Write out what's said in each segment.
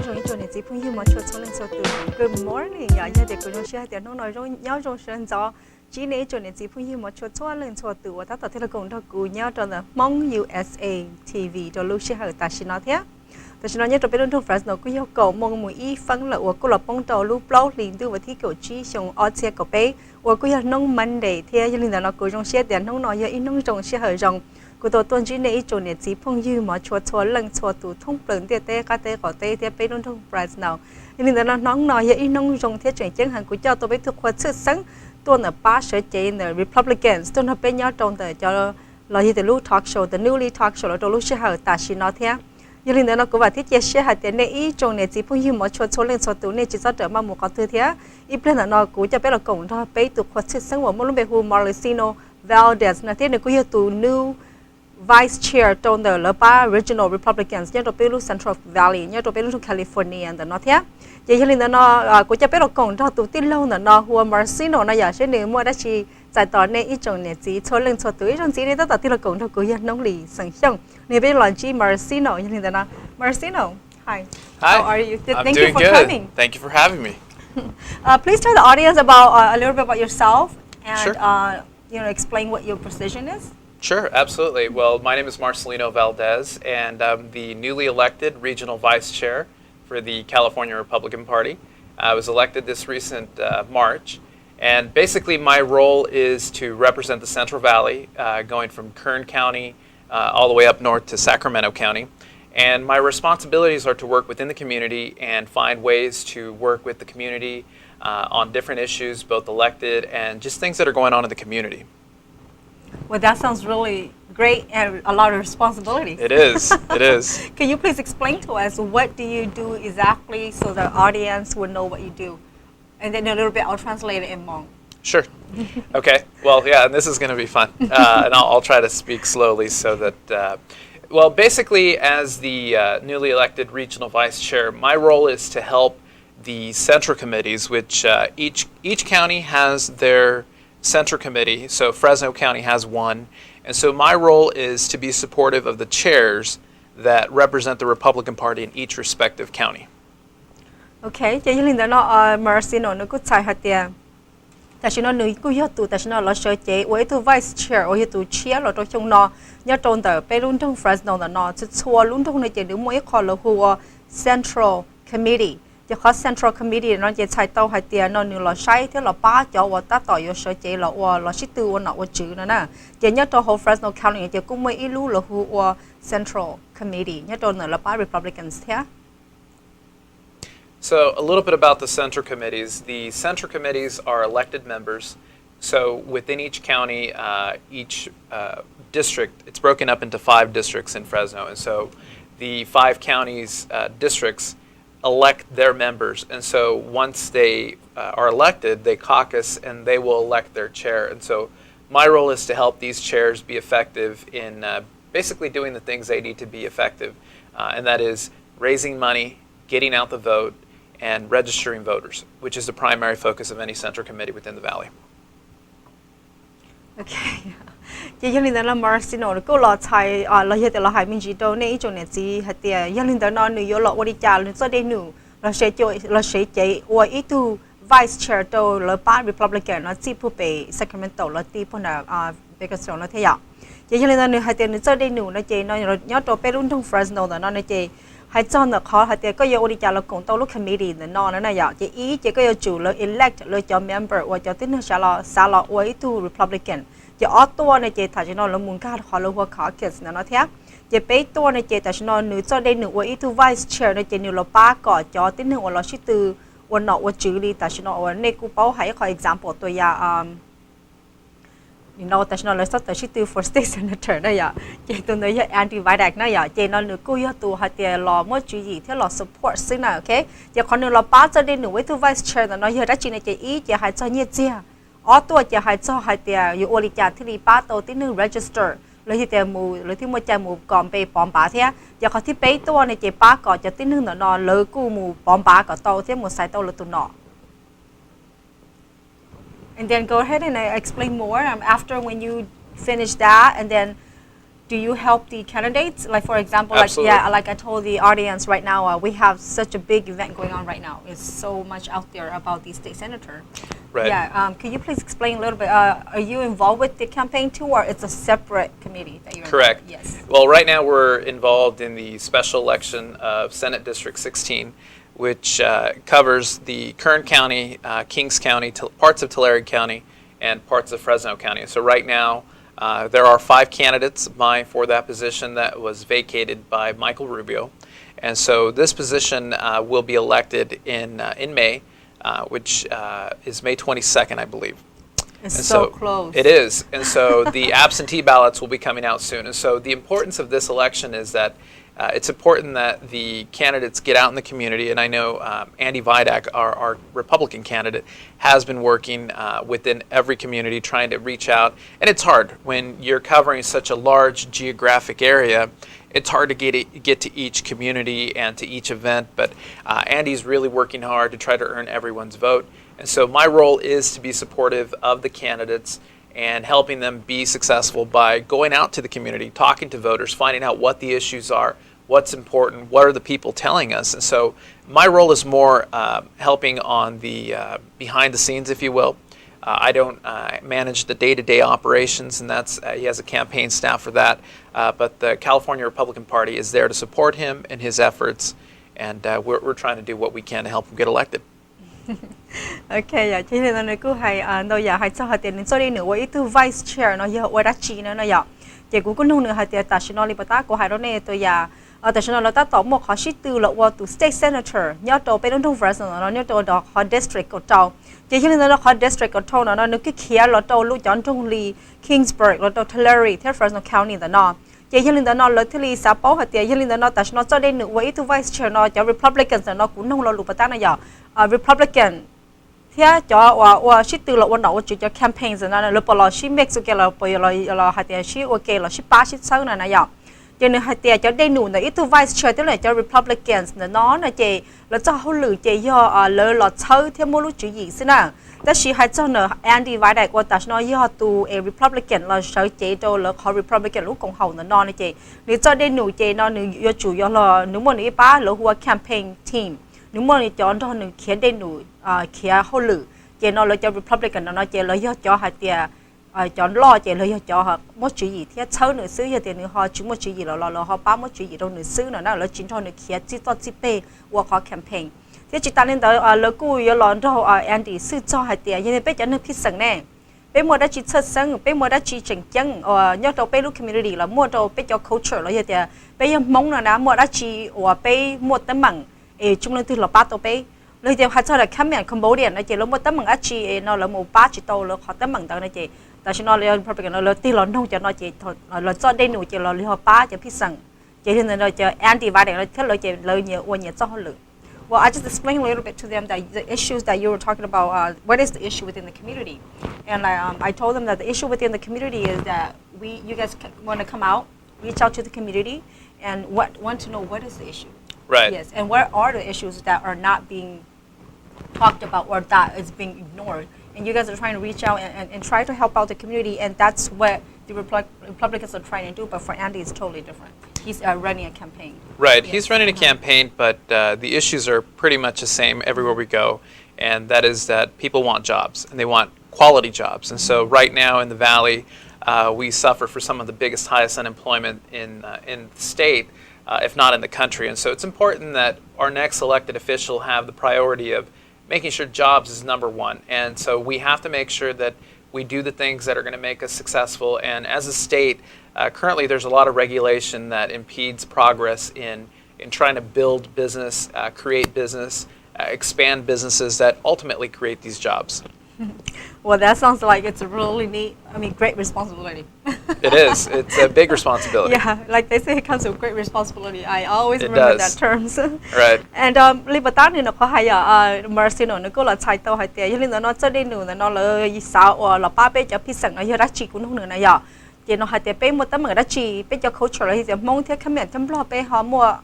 trong chỗ này chỉ phun như mà cho số lần số từ good morning ya ya để cô trong xe thì nó nói trong nhau trong sân gió chỉ này chỗ này chỉ phun như mà cho số lần số từ và ta tập thế là cùng thằng cụ nhau trong là mong USA TV cho lúc xe ở ta xin nói thế ta xin nói nhớ trong bên trong France nó có yêu cầu mong một ý phân là của cô là bông tàu lúc lâu liền từ và thi kiểu chi xong ở xe của bé và cô yêu nông Monday thế cho nên là nó cô trong xe thì nó nói yêu nông trong xe ở trong cô tôi tuân chỉ này chỗ này chỉ phong như mà cho lần cho tụ thông bận tiệt tê cá tê cỏ tê tiệt bên trong price nào nên là nó nói vậy nông trong thiết chuyển chẳng hạn của cho tôi biết thuộc khoa sự sáng tôi là ba sở chế là Republicans tôi nói bên nhau trong đời cho là như từ lúc talk show the newly talk show là tôi lúc sẽ hỏi ta xin nói thế nhưng là nó cũng bảo thiết chế sẽ hỏi tiền này trong này chỉ phong như mà cho lần cho tụ này chỉ cho trở mà một cái thứ thế ít bên là nó cũng cho biết là cộng thôi bên thuộc khoa sự sáng của một lúc về hu Marcino Valdez là thế này cũng như tụ new Vice Chair trong the Lapa Regional Republicans nhớ trong Pelu Central Valley nhớ trong Pelu California đó thế vậy cho nên nó cũng cho biết là còn cho tụi tin lâu nó hùa Marcino nó giờ sẽ nếu mua đã chỉ giải tỏa nên ít trong này chỉ cho lên cho tụi trong chỉ này tất cả tin là còn cho cô dân nông lì sản xuất nếu bây giờ chỉ Marcino cho nên nó Marcino hi how are you thank you for coming thank you for having me please tell the audience about a little bit about yourself and explain what your position is. Sure, absolutely. Well, my name is Marcelino Valdez, and I'm the newly elected regional vice chair for the California Republican Party. I was elected this recent March, and basically my role is to represent the Central Valley, going from Kern County all the way up north to Sacramento County. And my responsibilities are to work within the community and find ways to work with the community on different issues, both elected and just things that are going on in the community. Well, that sounds really great and a lot of responsibility. It is. It is. Can you please explain to us what do you do exactly so the audience will know what you do? And then a little bit, I'll translate it in Hmong. Sure. Okay. Well, yeah, and this is going to be fun. And I'll try to speak slowly so that, well, basically as the newly elected regional vice chair, my role is to help the central committees, which each county has their Central Committee, so Fresno County has one, and so my role is to be supportive of the chairs that represent the Republican Party in each respective county. Okay, cho nên là nó Marcino nó cũng sai hạt tiền. Tại vì nó nữ cũng hiểu tụ, tại vì nó là sở chế, với tụ vice chair, với tụ chair là trong trong nó nhớ trong tờ bên luôn trong Fresno là nó sẽ xua luôn trong này chỉ được mỗi khó là hùa Central Committee. Giờ có Central Committee nó chỉ sai tàu hay tiền nó nếu là sai thế là ba chỗ và taต่อยsở chế là là sĩ tư nó chữ nữa nè chỉ nhớ trong whole Fresno County chỉ cũng mấy ilu là hu Central Committee nhớ trong là ba Republicans thế. So a little bit about the Central Committees. The Central Committees are elected members. So within each county, each district, it's broken up into 5 districts in Fresno, and so the 5 counties districts elect their members, and so once they are elected, they caucus and they will elect their chair. And so my role is to help these chairs be effective in basically doing the things they need to be effective, and that is raising money, getting out the vote, and registering voters, which is the primary focus of any central committee within the valley. Okay. Chỉ cho nên là Marcino nó cũng là thay là hiện tại là hai mình chỉ đâu này chỗ này chỉ hạt tiền, cho nên nó nữ yếu là odi cha là cho đây nữ là sẽ chạy và ít tu vice chair đâu là ba Republican nó chỉ phụ bề Sacramento là tí phần là Bakersfield nó thế ạ. Chỉ cho nên là nữ hạt tiền cho đây nữ nó chạy nó nhớ đồ bên luôn trong Fresno là nó chạy hay cho nó khó hạt tiền có yếu odi cha là cùng tàu lúc committee là nó này ạ. Chỉ ý chỉ có yếu chủ là elect là cho member và cho tính là và ít tu Republican. Chỉ ởตัวในเจตถ้าจะนอนละมุนค่าขอละหัวขาเกิดนะเทียจะไปตัวในเจตถ้าจะนอนหนึ่งจะได้หนึ่งว่าอีทูไวส์เชียร์ในเจนิวละป้าก่อจอที่หนึ่งว่าเราชิตือวันนอกว่าจืดลีแต่จะนอนว่าในกูเป้าให้ขอ example ตัวยาแต่จะนอนเลยสักแต่ชิตือ for state senator นะอย่าเจตัวนี้ยา anti viral นะอย่าเจนอนหนึ่งกูยาตัวให้เตียรอเมื่อจืดที่เรา support ซึ่งนะโอเคจะคนหนึ่งละป้าจะได้หนึ่งว่าอีทูไวส์เชียร์แต่นอนยาได้จีในเจอีจะให้จะเนี่ยเจียởตัวจะให้choให้เตียอยู่บริจาคที่รีป้าตัวที่หนึ่ง register เลยที่เตียมูเลยที่มัวใจมูก่อนไปปอมป้าเทียจะเขาที่ไปตัวในเจป้าก่อนจะที่หนึ่งนอนเลยกูมูปอมป้าก่อนโตที่มูใส่โตเลยตัวนอ And then go ahead and explain more after when you finish that and then do you help the candidates? Like for example, Absolutely. like I told the audience right now, we have such a big event going on right now. It's so much out there about the state senator. Right. Yeah. Can you please explain a little bit? Are you involved with the campaign too, or it's a separate committee that you're Correct. involved? Yes. Well, right now we're involved in the special election of Senate District 16, which covers the Kern County, Kings County, parts of Tulare County, and parts of Fresno County. So right now, there are 5 candidates of mine for that position that was vacated by Michael Rubio. And so this position will be elected in May, which is May 22nd, I believe. It's And so close. It is. And so the absentee ballots will be coming out soon. And so the importance of this election is that it's important that the candidates get out in the community. And I know Andy Vidak, our Republican candidate, has been working within every community trying to reach out. And it's hard when you're covering such a large geographic area. It's hard to get to each community and to each event. But Andy's really working hard to try to earn everyone's vote. And so my role is to be supportive of the candidates and helping them be successful by going out to the community, talking to voters, finding out what the issues are, what's important, what are the people telling us. And so my role is more helping on the behind the scenes, if you will. I don't manage the day-to-day operations, and that's he has a campaign staff for that. But the California Republican Party is there to support him in his efforts, and we're trying to do what we can to help him get elected. Okay, yeah, chỉ là nó cứ hay nó giờ hay sao hay tiền cho đi nữa với từ vice chair nó giờ với đã chỉ nó giờ chỉ cũng nông nữa hay tiền ta xin nó đi bắt ta của hai đó này tôi giờ ta xin nó ta tỏ một họ sĩ từ là qua từ state senator nhớ đầu bên đông Fresno nó nhớ đầu đó họ district của tàu chỉ khi nó họ district của tàu nó cái kia là tàu lúc chọn trong Lee Kingsburg là tàu Tulare theo Fresno County đó nó chỉ khi nó là thứ lý sao bảo hay tiền khi nó ta xin nó cho đi nữa với từ vice chair nó cho Republicans nó cũng nông là lúc bắt ta nó giờ Republican thế cho sĩ từ là đầu cho campaigns nó là bỏ sĩ make so cái là bây là hay tiền sĩ ok là sĩ ba sĩ sáu này giờ cho nên hay tiền cho đây nụ là ít vice chair tức là cho Republicans nó là chị là cho họ lựa chị do lỡ là sáu theo mô lúc chữ gì xin nàoแต่ชีให้เจ้าเนอแอนดี้ไว้ได้กว่าแต่ฉันย่อตัวRepublican เราใช้เจโตแล้วเขา Republican ลูกของเขาเนอในเจหรือเจ้าได้หนูเจนอหนูย่อจู่ย่อรอหนูมันนี่ป้าหรือหัว campaign team หนูมันนี่จอนตอนหนูเขียนได้หนูเขียนเขาหรือเจนอแล้วเจ้า Republican เนอเจแล้วย่อจ่อให้เตียจอนล่อเจแล้วย่อจ่อฮะมั่วจุยที่เช้าหนูซื้อเตียหนูhọจุ่มมั่วจุยแล้วเราเขาป้ามั่วจุยเราหนูซื้อเนอแล้วจิ้นทอหนูเขียนจิ้ต่อจิ้เป้ว่าเขา campaign thế chỉ ta nên tới lỡ cùi lon đâu Andy sư cho hai tiền như thế bây giờ nó phít sẵn nè bây mua đã chỉ chất sẵn bây mua đã chỉ chỉnh chăng nhớ đâu bây lúc community là mua đâu bây giờ culture là như thế bây giờ mong là na mua đã chỉ bây mua tấm bằng chung lên từ là ba đâu bây bây giờ hai cho là Khmer Cambodian là chỉ là mua tấm bằng á chỉ nó là một ba chỉ đâu là họ tấm bằng đâu này chỉ ta chỉ nói là Republican nó là tí là nông cho nó chỉ là cho đây nụ chỉ là họ ba cho phít sẵn chỉ nên là cho Andy vài để thế là chỉ lời nhiều uốn nhiều cho họ lượng. Well, I just explained a little bit to them that the issues that you were talking about, what is the issue within the community? And I told them that the issue within the community is that you guys want to come out, reach out to the community, and want to know what is the issue. Right. Yes, and what are the issues that are not being talked about or that is being ignored. And you guys are trying to reach out and try to help out the community, and that's what the Republicans are trying to do, but for Andy, it's totally different. He's running a campaign. Right, yes. He's running a campaign, but the issues are pretty much the same everywhere we go, and that is that people want jobs, and they want quality jobs. And so right now in the Valley, we suffer for some of the biggest, highest unemployment in the state, if not in the country. And so it's important that our next elected official have the priority of making sure jobs is number one. And so we have to make sure that we do the things that are going to make us successful. And as a state, currently there's a lot of regulation that impedes progress in trying to build business, create business, expand businesses that ultimately create these jobs. Well, that sounds like it's a really neat, great responsibility. It is. It's a big responsibility. Yeah, like they say, it comes with great responsibility. I always remember that terms. Right. And Libertad ni nó có hay mercy nó có là chạy tàu hay tiền, nhưng nó cho đến nữa nó là sao là ba bé cho phi sẵn ở đó chỉ cũng không nữa này giờ. Chỉ nó hay tiền bé một tấm ở đó chỉ bé cho culture là thì mong theo cái miệng chăm lo bé họ mua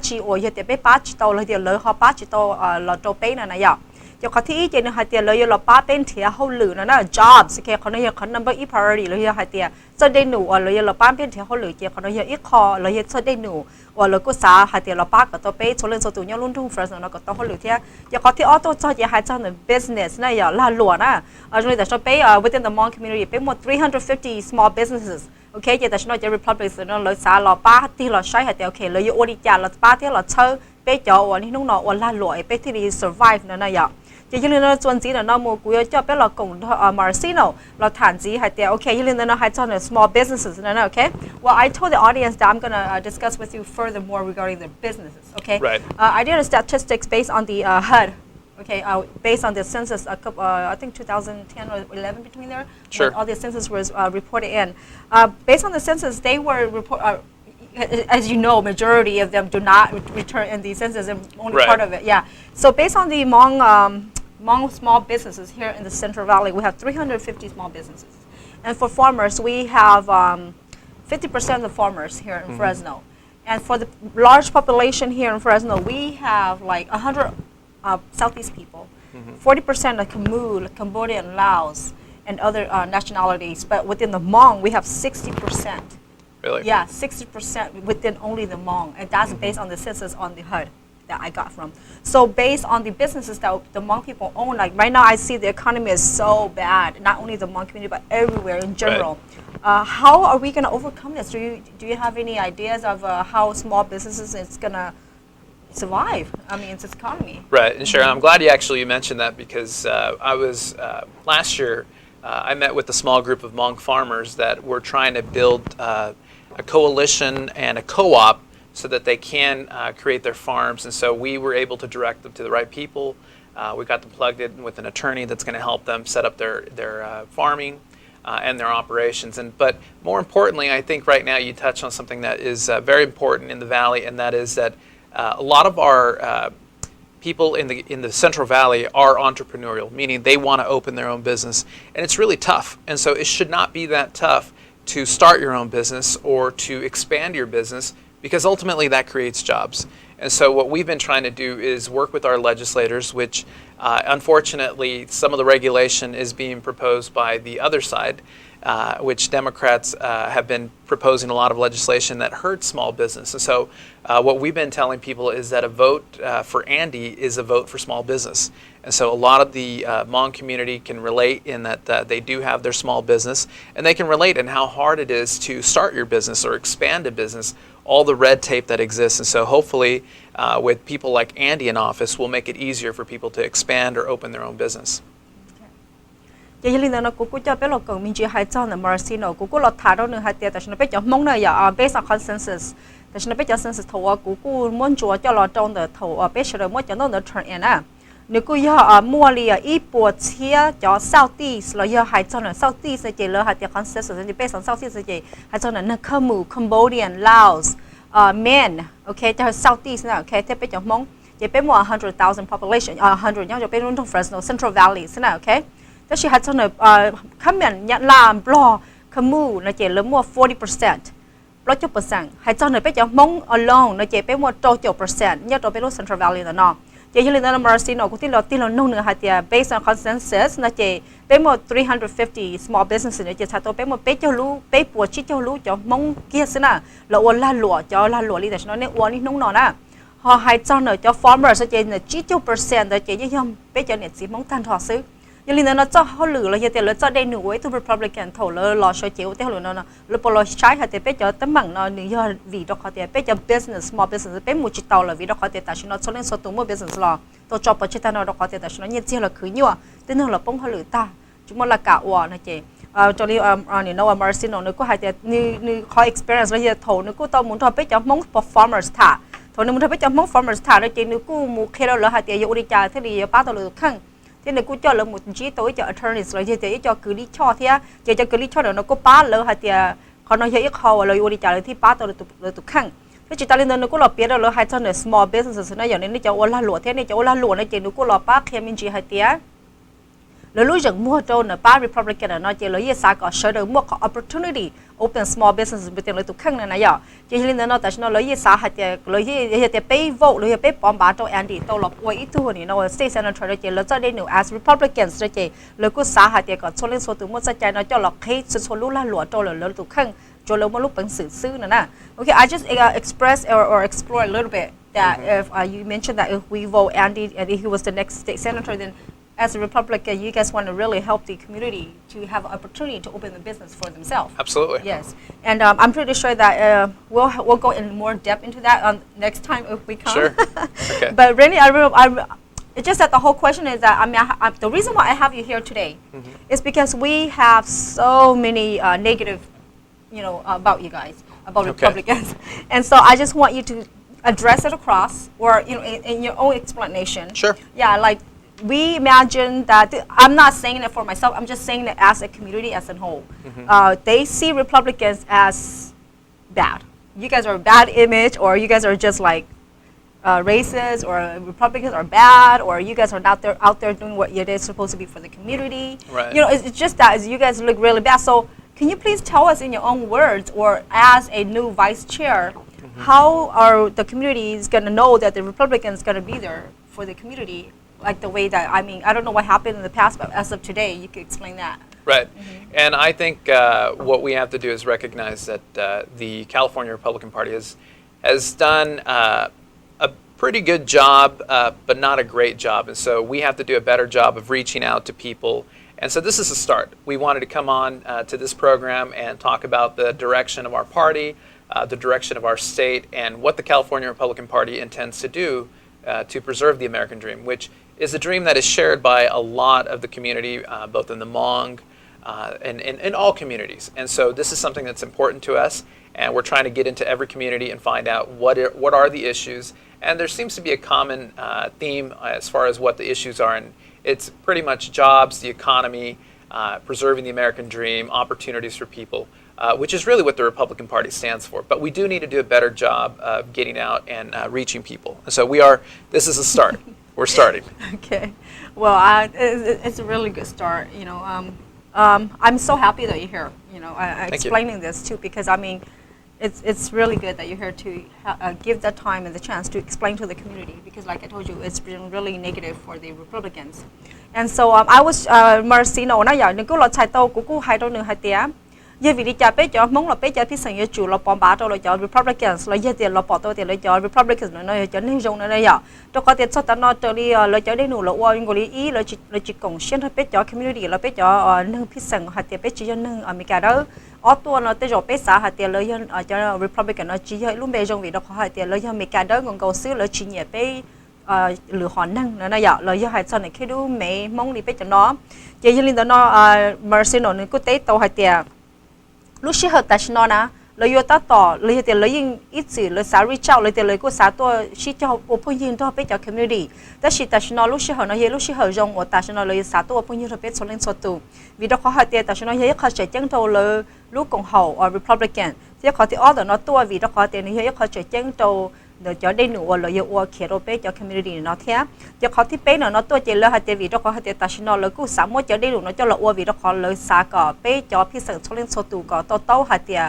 chỉ ở giờ tiền bé ba chỉ tàu là tiền lỡ họ ba chỉ tàu là tàu bé này này giờ. จะขอที่เจนหาเตียเลยเราป้าเป็นเทียเขาหรือนะ jobs โอเคเขาเนี่ยเขา number อี priority เลยหาเตียจะได้หนูเลยเราป้าเป็นเทียเขาหรือเจียเขาเนี่ยอีคอเลยจะได้หนูว่าเราก็สาหาเตียเราป้าก็ต้องไปชนเล่นสตูเนี่ยรุ่นทุ่ง first นะก็ต้องเขาหรือเทียจะขอที่ออโต้จะจะหาเจ้าหนึ่ง business นะอย่าล่าหลวนะจนแต่ชอบไปwithin the Hmong community ไปหมด350 small businesses โอเคจะแต่ฉันจะ republic นะเลยสาเราป้าที่เราใช้หาเตียโอเคเลยอยู่อดีตเราป้าที่เราเช่าไปเจาะวันที่น้องนอวันล่าหลวไปที่ survive นะอย่าจะยืนยันจวนจีน่ะน้องมูกูจะเป็นเรากงMarcino เราฐานจีให้เตียโอเคยืนยันนะให้เจ้าเนี่ย small businesses นะโอเค Well I told the audience that I'm gonna discuss with you furthermore regarding the businesses okay Right. I did a statistics based on the HUD okay based on the census I think 2010 or 11 between there Sure. when all the census was reported in based on the census they were as you know, majority of them do not return in the census, and only Right. part of it, yeah. So based on the Hmong small businesses here in the Central Valley, we have 350 small businesses. And for farmers, we have 50% of the farmers here in Fresno. And for the large population here in Fresno, we have like 100 Southeast people, 40% of Khmer, Cambodian, Laos, and other nationalities. But within the Hmong, we have 60%. Really? Yeah, 60% within only the Hmong, and that's based on the census on the HUD that I got from. So based on the businesses that the Hmong people own, like right now I see the economy is so bad, not only the Hmong community, but everywhere in general. How are we going to overcome this? Do you have any ideas of how small businesses is going to survive? I mean, it's this economy. Right, and Sharon, I'm glad you mentioned that because I was, last year, I met with a small group of Hmong farmers that were trying to build a coalition and a co-op so that they can create their farms. And so we were able to direct them to the right people. We got them plugged in with an attorney that's going to help them set up their farming and their operations. But more importantly, I think right now you touched on something that is very important in the Valley, and that is that a lot of our people in the Central Valley are entrepreneurial, meaning they want to open their own business, and it's really tough. And so it should not be that tough to start your own business or to expand your business, because ultimately that creates jobs. And so what we've been trying to do is work with our legislators, which unfortunately some of the regulation is being proposed by the other side, which Democrats have been proposing a lot of legislation that hurts small business. And so what we've been telling people is that a vote for Andy is a vote for small business. And so a lot of the Hmong community can relate in that they do have their small business, and they can relate in how hard it is to start your business or expand a business, all the red tape that exists. And so hopefully with people like Andy in office, we'll make it easier for people to expand or open their own business. Jadi lina na kuku jauh pelok kau minci hai jauh na Marcino kuku lot tharo na hai tiada sana pejauh Hmong na ya based on consensus. Tapi sana pejauh consensus tahu kuku mon jua jauh lot jauh na tahu pejauh mon jauh na turn in ah. Nuku ya mua li ya ibu cia jauh Southeast lo ya hai jauh na Southeast saja lo hai tiada consensus jadi based on Southeast saja hai jauh na Khmer, Cambodian, Laos, Men, okay jauh Southeast na okay tapi pejauh Hmong jadi pemu 100,000 population 100 yang jauh pemu untuk Fresno Central Valley sana okay. แต่ชีหัดเสนอขมิ้นยันลามปลอขมูนะเจริญมั่ว 40% ปลอ10%ให้เจ้าหน่อยไปจะมองอลองนะเจไปมั่วโต10%เนี่ยตัวไปรู้ Central Valley นะเนาะเจยังเรียนนะมาร์ซิโนกูที่เราโน่นเนื้อหาเดีย based on consensus นะเจไปมั่ว350 small businesses นะเจชาตัวไปมั่วไปเจ้ารู้ไปปวดชิเจ้ารู้จะมองเกียร์สินะเราวันละหลัวจะละหลัวลีแต่ฉันเนี่ยวันนี้น้องนอนนะพอให้เจ้าหน่อยจะ farmers นะเจเนี่ย70%นะเจยังไปเจ้าเนี่ยสิมองทันถอดซื้อยังลินนะเจ้าเขาหรือเราเดี๋ยวเราเจ้าได้หนูไว้ตัว Republican ถอดแล้วรอช่วยเจ้าเดี๋ยวเราเนาะเราพอเราใช้เขาเดี๋ยวไปเจ้าตั้งมั่งเนาะหนึ่งยอดวีดอกเขาเดี๋ยวไปเจ้า business small business ไปมุจิตเอาเลยวีดอกเขาเดี๋ยวแต่ฉันเราชอบเล่นสตูมือ business หรอตัวจอบปัจจุบันเราดอกเขาเดี๋ยวแต่ฉันเนี่ยเจ้าเราคือยั่วแต่เนี่ยเราป้องเขาหรือตาจุ่มละกะวะนะเจ้จอรี่นี่น้องมาร์ซิโนนึกว่าเดี๋ยวนี่เขา experience เราเดี๋ยวถอดนึกว่าตอนมุนถอดไปเจ้ามอง performers ท่าถอดนึกมุนถอดไปเจ้ามอง performers ท่าแล้วเจ้านึกว่ามูเคเราเลยเดี๋ยวอยู่ในใจที่ดีป้าตัวเลยข้างthế này cũng cho là một chí tối cho attorneys rồi thì cho cứ đi cho thế giờ cho cứ đi cho nó có ba lỡ hay thì họ nói ít họ lời đi trả lời thì ba tao là tụt khăng thế chỉ ta lên nó cũng là biết rồi hay cho nó small businesses nó giờ nên cho ola lụa thế này cho ola lụa này chỉ nó cũng là ba khi mình chỉ hay thì rồi lúc giờ mua trâu nó ba Republican nó chỉ lấy sao có sở được mua có opportunity open small businesses within the Kang and ya. Usually the not national lawyer Sahate, lawyer pay vote, lawyer pay bombato and the Tolop or itu, you know, state senator, they knew as Republicans, the local Sahate got soling so to Mosa China, Jolok, Kate, Solula, Lord to Kang, Jolomalupan soon. Okay, I just express or explore a little bit that if you mentioned that if we vote Andy and he was the next state senator, then as a Republican, you guys want to really help the community to have an opportunity to open the business for themselves. Absolutely. Yes, and I'm pretty sure that we'll go in more depth into that next time if we come. Sure. Okay. But really, it's just that the whole question is that the reason why I have you here today is because we have so many negative, about you guys, about Republicans, and so I just want you to address it across, or in your own explanation. Sure. Yeah, like. We imagine that, I'm not saying it for myself, I'm just saying that as a community as a whole. They see Republicans as bad. You guys are a bad image, or you guys are just like racist, or Republicans are bad, or you guys are not out there doing what you're supposed to be for the community. Right. It's just that you guys look really bad. So can you please tell us in your own words, or as a new vice chair, how are the communities going to know that the Republicans going to be there for the community? Like the way that, I don't know what happened in the past, but as of today, you could explain that. Right. And I think what we have to do is recognize that the California Republican Party has done a pretty good job, but not a great job. And so we have to do a better job of reaching out to people. And so this is a start. We wanted to come on to this program and talk about the direction of our party, the direction of our state, and what the California Republican Party intends to do to preserve the American dream, which is a dream that is shared by a lot of the community, both in the Hmong and in all communities. And so this is something that's important to us, and we're trying to get into every community and find out what are the issues. And there seems to be a common theme as far as what the issues are, and it's pretty much jobs, the economy, preserving the American dream, opportunities for people, which is really what the Republican Party stands for. But we do need to do a better job of getting out and reaching people. So this is a start. We're starting. Okay. Well, it's a really good start. I'm so happy that you're here. Explaining this too, because it's really good that you're here to give that time and the chance to explain to the community. Because, like I told you, it's been really negative for the Republicans. And so I was Marcino na ya niko lo chai tao kuku hai do nu hai tia. Ye vi cha pe cho mong lo pe cha pi sang ye chu lo pom ba to lo cho Republicans lo ye tiền lo po to tiền lo cho Republicans no cho nên jong na ya to có tiền so ta no to li lo cho de nu lo wa ngoli i lo chi kong xian pe cho community lo pe cho nâng pi sang ha tiền pe chi cho nâng America đó ở tua nó te jo pe sa ha tiền lo yon cho Republican nó chi hơi luôn be jong vi đó ha tiền lo cho America đó ngon cầu xứ lo chi nhẹ pe lừa họ nâng nó ya lo yo hai son này khi du mẹ mong đi pe cho nó ye yin đó nó Marcino nên quốc tế tàu hai tiền lúc xưa hợp tác nó na lời yêu ta tỏ lời tiền lời in ít gì lời xả reach out lời tiền lời của xả tôi xí cho open yin to pe cho community ta xí ta nó lúc xưa nó lúc xưa rong ở ta nó lời xả tôi open yin pe số lên số tu vì đó có hai tiền ta nó hay khó chạy chân đầu lời lúc cộng hòa or Republican thì khó thì order nó tua vì đó có tiền hay khó chạy chân đầu để cho đây nữa lời yêu ở kia pe cho community nó thế cho khó thì pe nó tua chỉ lời hai tiền vì đó có hai tiền ta nó lời của xả mỗi cho đây nữa nó cho lời vì đó có lời xả cả pe cho phía sau số lên số tu có tao hai tiền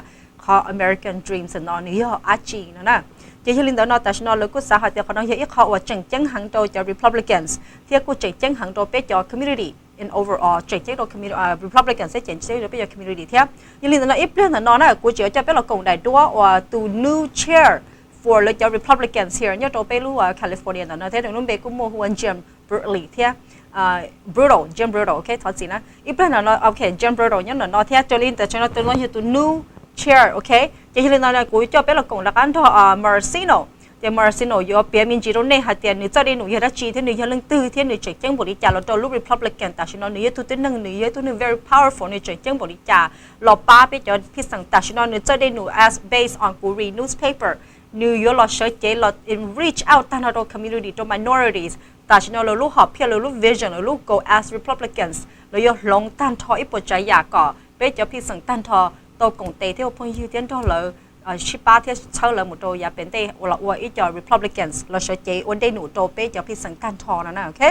American dreams and on here achi na chỉ hiện đó nó ta nói lời của xã hội thì họ nói ít họ chẳng chẳng hàng đầu cho Republicans thì cũng chẳng hàng đầu cho community in overall chẳng đầu community Republicans sẽ chẳng đầu cho community thế nhưng nó ít lên nó là của cho là cộng đại đua or to new chair for lời cho Republicans here nhớ đầu lu California nó thế đừng cũng mua huân Jim Burley thế Jim Brutal okay thật gì na ít lên nó okay Jim Brutal nhớ nó thế cho nên cho nó to new chair, okay? Jadi hiện nay cô cho bé là cùng là anh thọ Marcino, thì Marcino yo bé mình chỉ đâu này hạt tiền nữa cho đến nữa đã chi thế nữa hiện lương tư thế nữa chạy chân bộ đi trả lo cho lúc Republican ta nó nữa tu tính năng nữa tu nữa very powerful nữa chạy chân bộ đi trả lo ba bé cho phía sang ta nó nữa cho đến nữa as based on cô read newspaper New York lo search chế lo in reach out ta nó community to minorities ta nó lo lúc họp phía lo lúc vision lo lúc go as Republicans lo yo long tan thọ ít bộ trái giả cỏ bé cho phía sang tan thọ tôi cũng tệ theo phong yêu tiến đó là 18天抽了木多也变得我一叫 Republicans 了说这我哋努多被叫พิสังกันทอนะ OK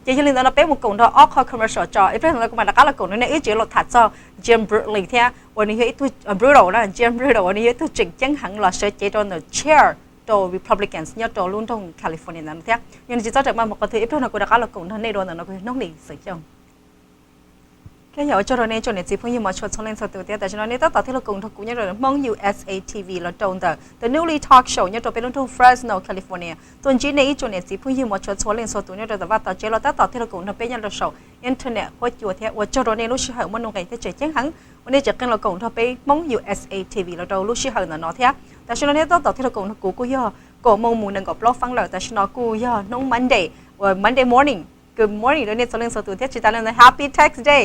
จะยังเรื่องเราเป็นมุกงดออก commercial จอไอ้เพื่อนเราก็มาดักเรากงเนี่ยไอ้เจ้าเราถัดจอ Jim Brutally เท่าวันนี้ไอ้ตัว brutal นะ Jim brutal วันนี้ไอ้ตัวจริงจังหังเราเชื่อเจ้าตัว chair ตัว Republicans เนี่ยตัวรุ่นตรงแคลิฟอร์เนียนั่นเท่ายังจะจากมาบอกว่าไอ้เพื่อนเราก็ดักเรากงในโดนเราก็น้องดีสุดจังแค่อยากจะรอในจุดนี้จีพุ่งยิ่งมาชดช่วงเล่นสตูดิโอแต่ฉะนั้นเนี่ยตั้งแต่ที่เรากงทักกูเนี่ยเรามอง USA TV เราโดนแต่ The Nou Lee Talk Show เนี่ยตัวเป็นรุ่นทุ่ง Fresno California ตัวจีนในจุดนี้จีพุ่งยิ่งมาชดช่วงเล่นสตูดิโอแต่ว่าต่อเจเราตั้งแต่ที่เรากงทักเป็นยังเรา show อินเทอร์เน็ตหัวจั่วเท่าว่าจะรอในลูกชิ้นหัวมันลงไงที่เจ๋งหังวันนี้จะกันเรากงทักไปมอง USA TV เราโดนลูกชิ้นหัวนั่นเนาะเท่าแต่ฉะนั้นเนี่ยตั้งแต่ที่เรากงทักกูย่อก็มองมุมนึงกับรอฟังเลยแต่ฉะนั้นกูย่อน้อง Monday morning Good morning ตัวนี้จะเล่นสตูดิโอที่จะเล่น Happy Tax Day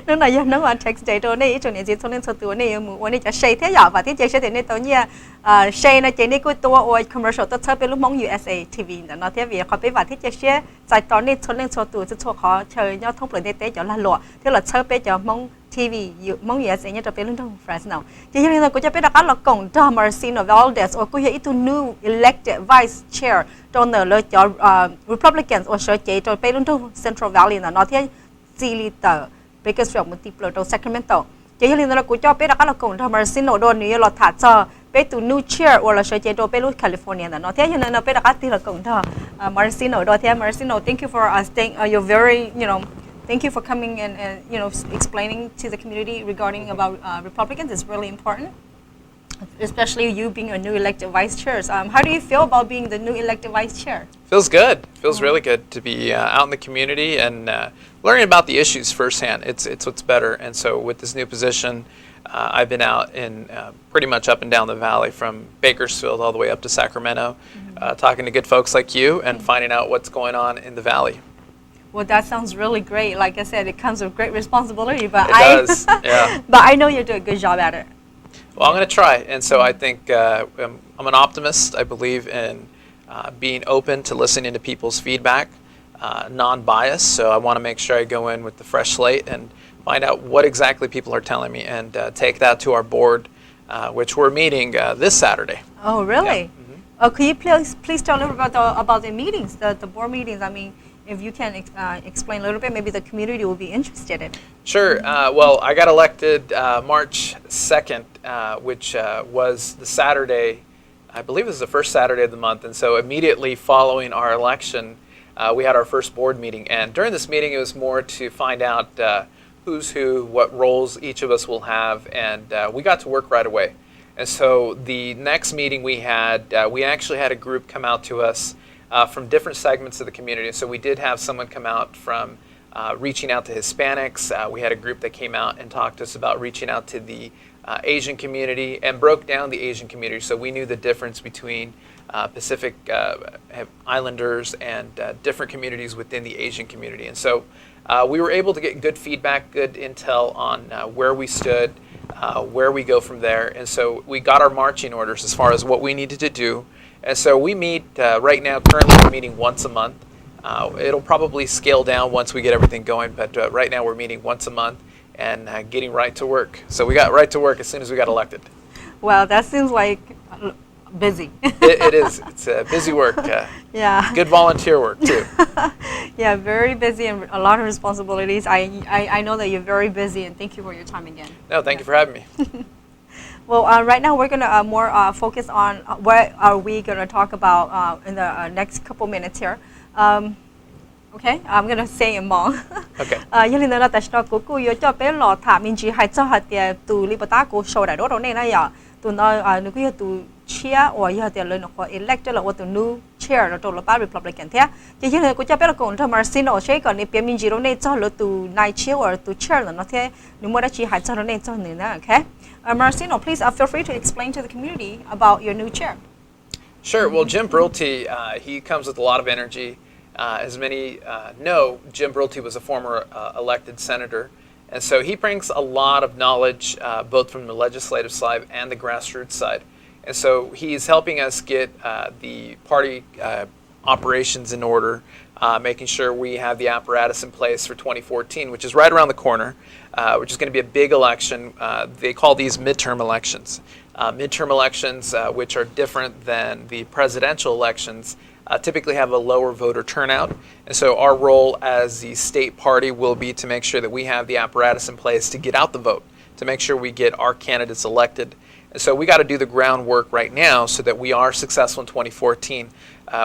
นั่นน่ะยังนั่งว่า Tax Day ตัวนี้จุดนี้จะเล่นสตูดิโอนี่วันนี้จะใช้เท่าไหร่ป่ะที่จะใช้ในตัวนี้ใช้ในเจนี่กูตัวโอ้ย commercial ตัวเธอเป็นลูกมอง USA TV แต่เนาะที่ว่าเขาไปว่าที่จะใช้ใจตอนนี้จะเล่นสตูดิโอจะชัวร์ขอเชิญยอดท่องเปลี่ยนเต้จะละหลวที่เราเชิญไปจะมอง TV มอง USA เนี่ยจะเป็นเรื่องของ Fresno ที่ยังเราก็จะไปดักเรากงดามาร์ซิโนเวลเดสโอ้กูยังอีตัว new elected vice chair ตัวเนี่ยเลยจะRepublicans โอ้เชื่อเจตัวไปเรื่องของ Central Valley นะเนาะที่ซีลิเตอร์ Bakersfield มุติโปรตัว Sacramento ที่ยังเราก็จะไปดักเรากงดามาร์ซิโนโดนนี้เราถัดจะไปตัว new chair โอ้เราเชื่อเจตัวไปรุ่น California นะเนาะที่ยังเราไปดักที่เรากงดาMarcino โดยที่ Marcino thank you for staying you're very Thank you for coming and explaining to the community regarding about Republicans. It's really important, especially you being a new elected vice chair. How do you feel about being the new elected vice chair? Feels good. Feels really good to be out in the community and learning about the issues firsthand. It's what's better. And so with this new position, I've been out in pretty much up and down the valley from Bakersfield all the way up to Sacramento, talking to good folks like you and finding out what's going on in the valley. Well, that sounds really great. Like I said, it comes with great responsibility, but It does, yeah. But I know you're doing a good job at it. Well, I'm going to try. And so I think I'm an optimist. I believe in being open to listening to people's feedback, non-biased. So I want to make sure I go in with the fresh slate and find out what exactly people are telling me and take that to our board, which we're meeting this Saturday. Oh, really? Yeah. Mm-hmm. Could you please tell a little bit about the meetings, the board meetings? I mean, if you can explain a little bit, maybe the community will be interested in. Sure. Well, I got elected March 2nd, which was the Saturday, I believe it was the first Saturday of the month. And so immediately following our election, we had our first board meeting. And during this meeting, it was more to find out who's who, what roles each of us will have. And we got to work right away. And so the next meeting we actually had a group come out to us from different segments of the community. So we did have someone come out from reaching out to Hispanics. We had a group that came out and talked to us about reaching out to the Asian community and broke down the Asian community. So we knew the difference between Pacific Islanders and different communities within the Asian community. And so we were able to get good feedback, good intel on where we stood, where we go from there. And so we got our marching orders as far as what we needed to do. And so we meet right now, currently we're meeting once a month. It'll probably scale down once we get everything going, but right now we're meeting once a month and getting right to work. So we got right to work as soon as we got elected. Well, that seems like busy. It is. It's busy work. Yeah. Good volunteer work too. Yeah, very busy and a lot of responsibilities. I know that you're very busy, and thank you for your time again. No, thank you for having me. Well, right now we're gonna more focus on what are we gonna talk about in the next couple minutes here. Okay, I'm gonna say in Hmong. Okay. 因为呢，但是呢，姑有叫别老他民主还做下点独立不打过手来多少年了呀？都呢如果要都 chair 或要点人或 elect 了，或都 new chair 了，都了把 Republican 听。就因为国家别了讲，他们是呢，所以讲你别民主了呢，做了都 night chair 或都 chair 了，那天你莫得去还做了呢，做呢，okay? Marcino, please feel free to explain to the community about your new chair. Sure. Well, Jim Brulty, he comes with a lot of energy. As many know, Jim Brulty was a former elected senator, and so he brings a lot of knowledge both from the legislative side and the grassroots side. And so he's helping us get the party operations in order, making sure we have the apparatus in place for 2014, which is right around the corner, which is going to be a big election. They call these midterm elections. Midterm elections, which are different than the presidential elections, typically have a lower voter turnout. And so our role as the state party will be to make sure that we have the apparatus in place to get out the vote, to make sure we get our candidates elected. And so we got to do the groundwork right now so that we are successful in 2014.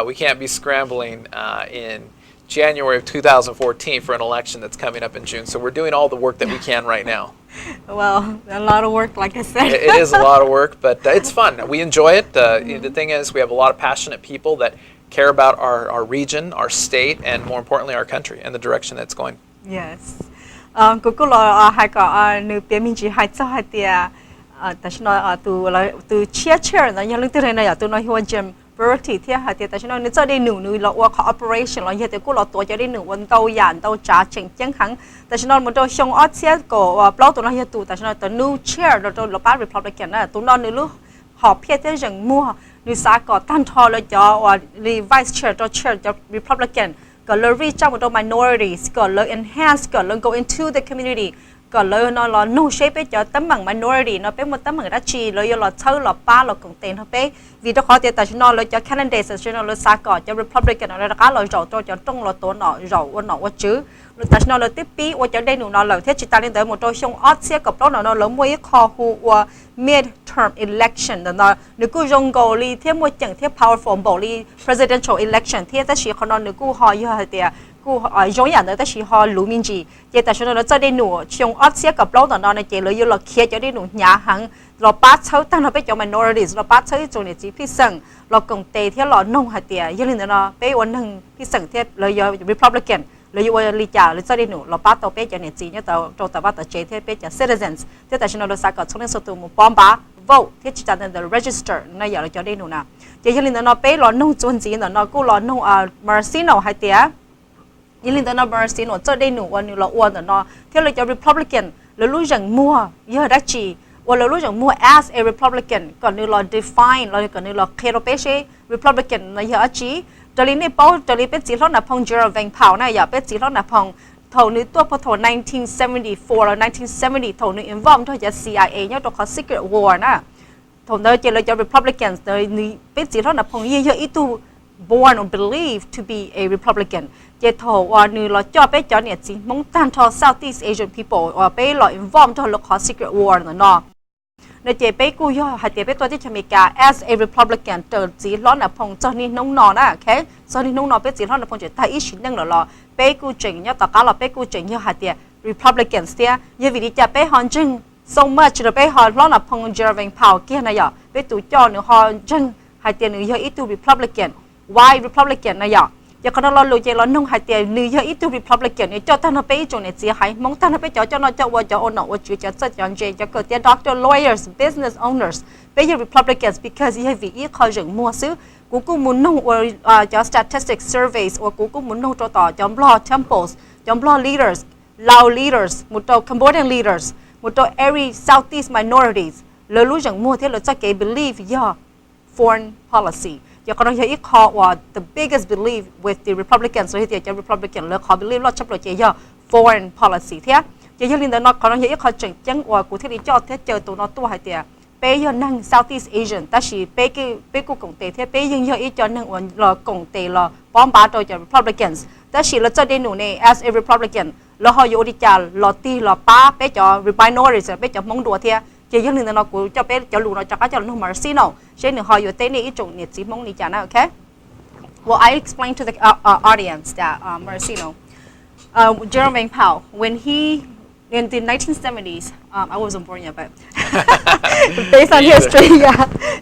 We can't be scrambling in January of 2014 for an election that's coming up in June. So we're doing all the work that we can right now. Well, a lot of work, like I said. It is a lot of work, but it's fun. We enjoy it. The thing is, we have a lot of passionate people that care about our region, our state, and more importantly, our country and the direction that it's going. Yes. Cô lo hai có nữ bé mình chỉ hai cho hai tia, tại sao nói từ chair nó như lúc từ này từ nói hoa gym variety thì hai tia tại sao nói nếu cho đi nữ lo work operation lo như thế cô loตัวcho đi nữวันđầu yàn đầu trả chỉnh chẳng hẳn tại sao nói một đôi xong ở xe của blog tụi nó như tụ tại sao nói từ new chair rồi lo bắt Republican đó tụi nó nữ lúc họp phía tới rừng mua nữ xã có tan thò lo cho vice chair cho Republicanก็เลย reach out กับ minorities ก็เลย enhance ก็เลย go into the community ก็เลยnó là no shape ไปcho tấm bằng minority nóเป็นmột tấm bằng đã chiเลยlà chơi là ba là cùng tiền thôi bé vì đó khó tiền tại nóเลยcho candidate cho nó xa cỏ cho Republican nó là cá lời giàu cho trong là tổ nọ giàu nọ chứ tại nó là tiếp bí và cho đây nó là thế chỉ ta lên tới một đôi xong odd xe cặp đó nó lớn mỗi kho hu midterm election nó nếu cứ dùng go li thế một chẳng thế powerful bộ li presidential election thế ta chỉ còn nếu cứ họ như thế thì cứ giống như ta chỉ họ lũ minh gì vậy tại sao nó cho đây nụ xong odd xe cặp đó nó này chỉ là kia cho đây nụ nhà hàngเราปัดเช้าตั้งเราไปจอ minorities เราปัดเช้าที่จงเนี่ยจีพี่สังเรากงเตะที่เราหนุ่งหัดเตียยังเลยนะไปวันหนึ่งพี่สังที่เราอยู่ Republican เราอยู่วันลิจ่าเราจะได้หนูเราปัดตัวไปจอเนี่ยจีเนี่ยตัวแต่ว่าตัวเจที่ไปจอ citizens ที่แต่ฉันเราสักก็ช่วงนี้สุดตัวมุปอมบ้า vote ที่จะจัดใน the register นั่นอย่างเราจะได้หนูนะยังเลยนะไปเราหนุ่งจนจีเนี่ยเราก็เราหนุ่งMarcino หัดเตียยังเลยนะ Marcino จะได้หนูวันนี้เราอ้วนเนาะที่เราจะ Republican เรารู้อย่างมั่วเยอะได้จีว่าเรารู้จักมั่ว as a Republican ก่อนนี้เรา define เราก่อนนี้เราเคโรเปเช่ Republican ในเยอะจีตอนนี้เป้าตอนนี้เป็นจีรถนับพงเจอร์แวงเผานะอย่าเป็นจีรถนับพงเท่านี้ตัวพอเท่า1974แล้ว1970เท่านี้ involved เท่าจะ CIA เนี่ยตัวเขา secret war นะเท่านั้นเราจะ Republicans ตอนนี้เป็นจีรถนับพงเยอะๆอีตัว born or believed to be a Republican เจ้าท่าว่านี่เราจ่อไปจ่อเนี่ยจีมองตันท่า Southeast Asian people ว่าไปเรา involved ท่าเราเขา secret war เนาะในเจไปกูย่อหาเจไปตัวที่อเมริกา as a Republican เจอจีร้อนอ่ะพงจอนี่น้องนอนะโอเคจอนี่น้องนอไปจีร้อนอ่ะพงจะถ้าอีชิ้นนึงหรอไปกูเจ๋งเนี่ยต่อการเราไปกูเจ๋งเนี่ยหาเจ Republicans เนี่ยยังวิธีจะไปฮอนจึง so much เราไปฮอนร้อนอ่ะพงเจอร์เวงพาวเกี่ยนะย่อไปตู่จอเนี่ยฮอนจึงหาเจเนี่ยย่ออีตู่ Republican why Republican นะย่อgiờ con nó lôi chơi nó nông hạt tiền nữ giờ ít tu Republican này cho ta nó bây giờ này chỉ hay mong ta nó bây giờ cho nó cho vào cho ôn nó cho chọn cho cơ tiền doctor lawyers business owners bây giờ Republicans because you vì ít khó dừng mua xứ cũng muốn nông cho statistics surveys hoặc cũng muốn nông cho tỏ cho law temples cho law leaders Lao leaders một số Cambodian leaders một số every Southeast minorities lỡ lúc dừng mua thế là cho cái believe foreign policy giờ con nói ít họว่า the biggest belief with the Republicans rồi thì Republican là họ believe lo chấp lo chế giờ foreign policy thế giờ như linh nó con nói ít họ chỉnh chẳngว่าcụ thể đi cho thế chờ tụi nó tua hay tiệt bây giờ năng Southeast Asian ta chỉ bây cụ cộng tệ thế bây giờ ít cho năng là cộng tệ là bom bá cho Republicans ta chỉ là cho đến nụ này as a Republican là họอยู่đi trả là ti là ba bây giờ minorities bây giờ mong đùa thế giờ như linh nó cụ cho bây giờ lù nó cho cái cho nó Marcino cho nên họอยู่tên này ít chủng nhiệt chỉ mong đi trả nào okay well I explained to the audience that Marcino Jerome Vang Pao when he in the 1970s I wasn't born yet but based on history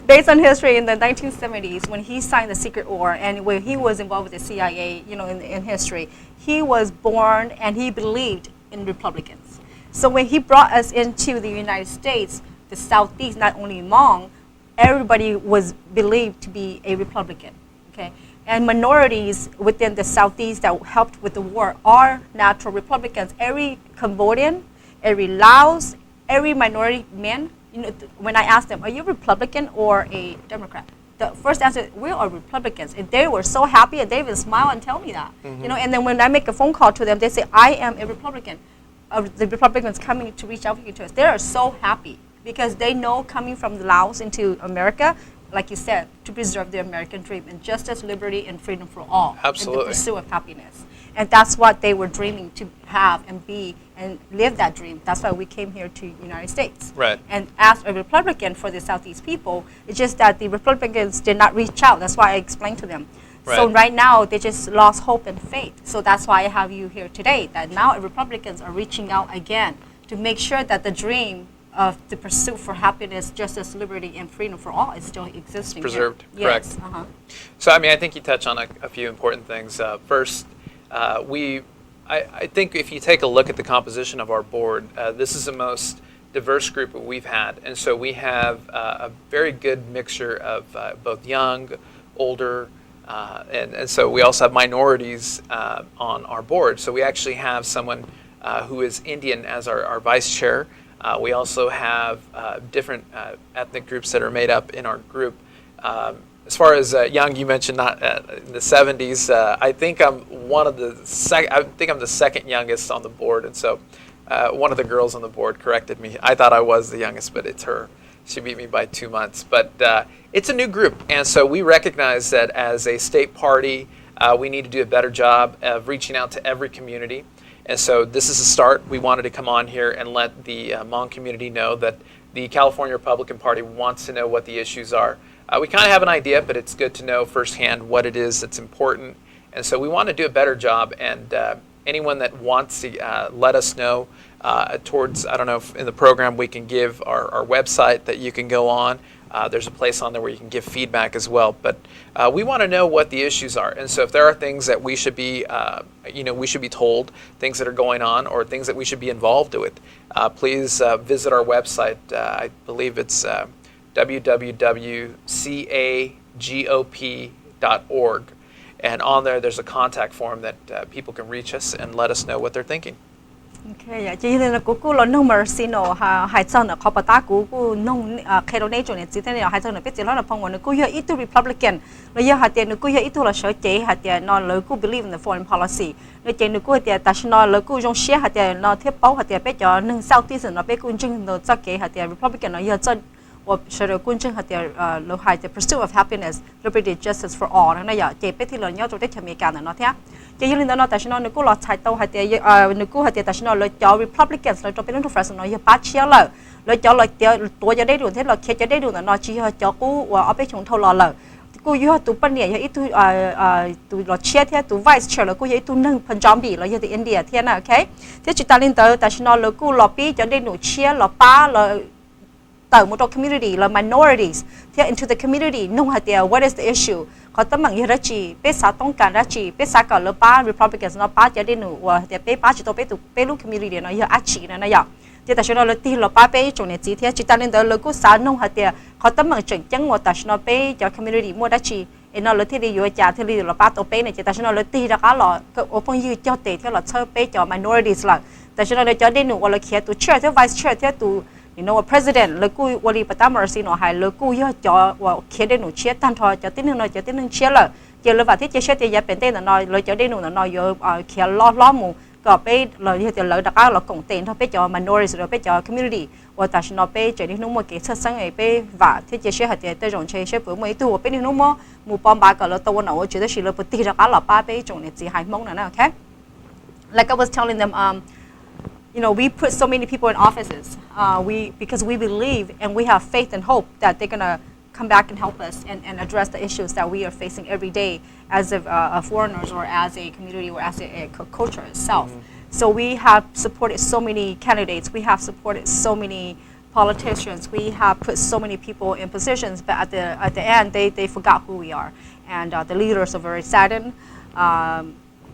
based on history in the 1970s when he signed the secret war and when he was involved with the CIA in history he was born and he believed in Republicans so when he brought us into the United States the Southeast not only Hmong everybody was believed to be a Republican okay and minorities within the Southeast that helped with the war are natural Republicans. Every Cambodian, every Laos, every minority man, when I ask them, are you Republican or a Democrat? the first answer, we are Republicans. And they were so happy, and they even smile and tell me that. You know, and then when I make a phone call to them, they say, I am a Republican. The Republicans coming to reach out to us. They are so happy because they know coming from Laos into America, like you said, to preserve the American dream and justice, liberty, and freedom for all. Absolutely. And the pursuit of happiness. And that's what they were dreaming to have and be and live that dream. That's why we came here to the United States. Right. And as a Republican for the Southeast people, it's just that the Republicans did not reach out. That's why I explained to them. Right. So right now, they just lost hope and faith. So that's why I have you here today, that now Republicans are reaching out again to make sure that the dream of the pursuit for happiness, justice, liberty, and freedom for all is still existing. Preserved, here. correct. Yes. So, I mean, I think you touch on a few important things. First, I think if you take a look at the composition of our board, this is the most diverse group that we've had. And so we have a very good mixture of both young, older, and so we also have minorities on our board. So we actually have someone who is Indian as our vice chair. We also have different ethnic groups that are made up in our group. As far as young, you mentioned not in the 70s. I think I'm the second youngest on the board, and so one of the girls on the board corrected me. I thought I was the youngest, but it's her. She beat me by 2 months. But it's a new group, and so we recognize that as a state party, we need to do a better job of reaching out to every community. And so this is a start. We wanted to come on here and let the Hmong community know that the California Republican Party wants to know what the issues are. We kind of have an idea, but it's good to know firsthand what it is that's important. And so we want to do a better job. And anyone that wants to let us know towards, I don't know if in the program we can give our website that you can go on. There's a place on there where you can give feedback as well. But we want to know what the issues are. And so if there are things that we should be, we should be told, things that are going on, or things that we should be involved with, please visit our website. I believe it's www.cagop.org. And on there's a contact form that people can reach us and let us know what they're thinking. Okay, chỉ là cô lo nông mà xin nó hai chân là khó bắt ta cô nông khi đó này chỗ này chỉ thế này hai chân là biết chỉ là phong nguồn cô ít tu Republican, rồi giờ hạt tiền cô ít tu là sở chế hạt tiền nó lời cô believe in the foreign policy, rồi tiền cô hạt tiền ta xin nó lời cô dùng share hạt tiền nó thiết bảo hạt tiền biết cho nâng sau tí rồi nó biết cô chân nó cho cái hạt tiền Republican nó giờ chân or sure quân chân hạt tiền lo hạt tiền pursuit of happiness, liberty, justice for all, nó giờ chế biết thì là nhau chỗ đấy America nó thế. Chỉ như là nó tại sao nó lo chạy tàu hạt tiền nó hạt tiền tại sao nó cho Republicans nó cho bên nó phải nó giờ bắt chia lờ cho làตัวจะได้ดูthế là khiจะได้ดูnó chỉ cho cô ở bên chúng thâu lờ cô yêu tụ bên này ít tụ lo chia thế tụ vice chair là cô yêu tụ nâng Punjabi là giờ từ India thế nào, ok? Thế chúng ta lên tới tại sao nó cô lobby choได้đủ chia là ba là từ một community là minorities thế into the community nông hạt tiền what is the issueเขาตั้งมั่งยังรัชีเป็นสาวต้องการรัชีเป็นสาวก่อนแล้วป้า Republicans เนาะป้าจะได้หนูว่าแต่เป็นป้าจะต้องเป็นตุเป็นลูก community เนาะยังอาชีนะอย่างแต่ฉันเราตีเราป้าเป็นจงเนี่ยจีเทียจิตตาเล่นเดินเราก็สาวนงหัดเดียเขาตั้งมั่งจงจังว่าแต่ฉันเราเป็นจะ community มั่วรัชีเอ็นเราที่ได้อยู่จ่าที่เราป้าตัวเป็นเนี่ยแต่ฉันเราตีแล้วก็เราก็โอเพ่นยืดเจ้าเตะที่เราเชื่อเป็นจะ minorities ละแต่ฉันเราจะได้หนูว่าเราเขียนตัว chair ที่ vice chair ที่ตัวpresident เลยกูวันนี้ประตามมาสิหนูหายเลยกูย่อจ่อว่าเขียนได้หนูเชียร์ตั้งทอจะติ้งหนึ่งหน่อยจะติ้งหนึ่งเชียร์เลยเจอเลยว่าที่จะเชียร์จะยัดเป็นเต้นหน่อยเลยจะได้หนูหน่อยเยอะเขียนล้อหมูก็ไปเลยจะเลยดักเรากงเต้นเขาไปจ่อ minorities เราไปจ่อ community ว่าแต่ฉันเราไปเจอที่นุ่มเกี่ยวกับสังเกตไปว่าที่จะเชียร์หัดจะรงเชียร์เปิดมือตัวไปที่นุ่มหมู่ปอมบาก็เราตัวหนูจะได้สิเราปฏิดักเราป้าไปจงเนี่ยจีหายมงนั่นนะ okay like I was telling them we put so many people in offices because we believe and we have faith and hope that they're going to come back and help us and address the issues that we are facing every day as foreigners or as a community or as a culture itself. So we have supported so many candidates. We have supported so many politicians. We have put so many people in positions, but at the end, they forgot who we are. And the leaders are very saddened.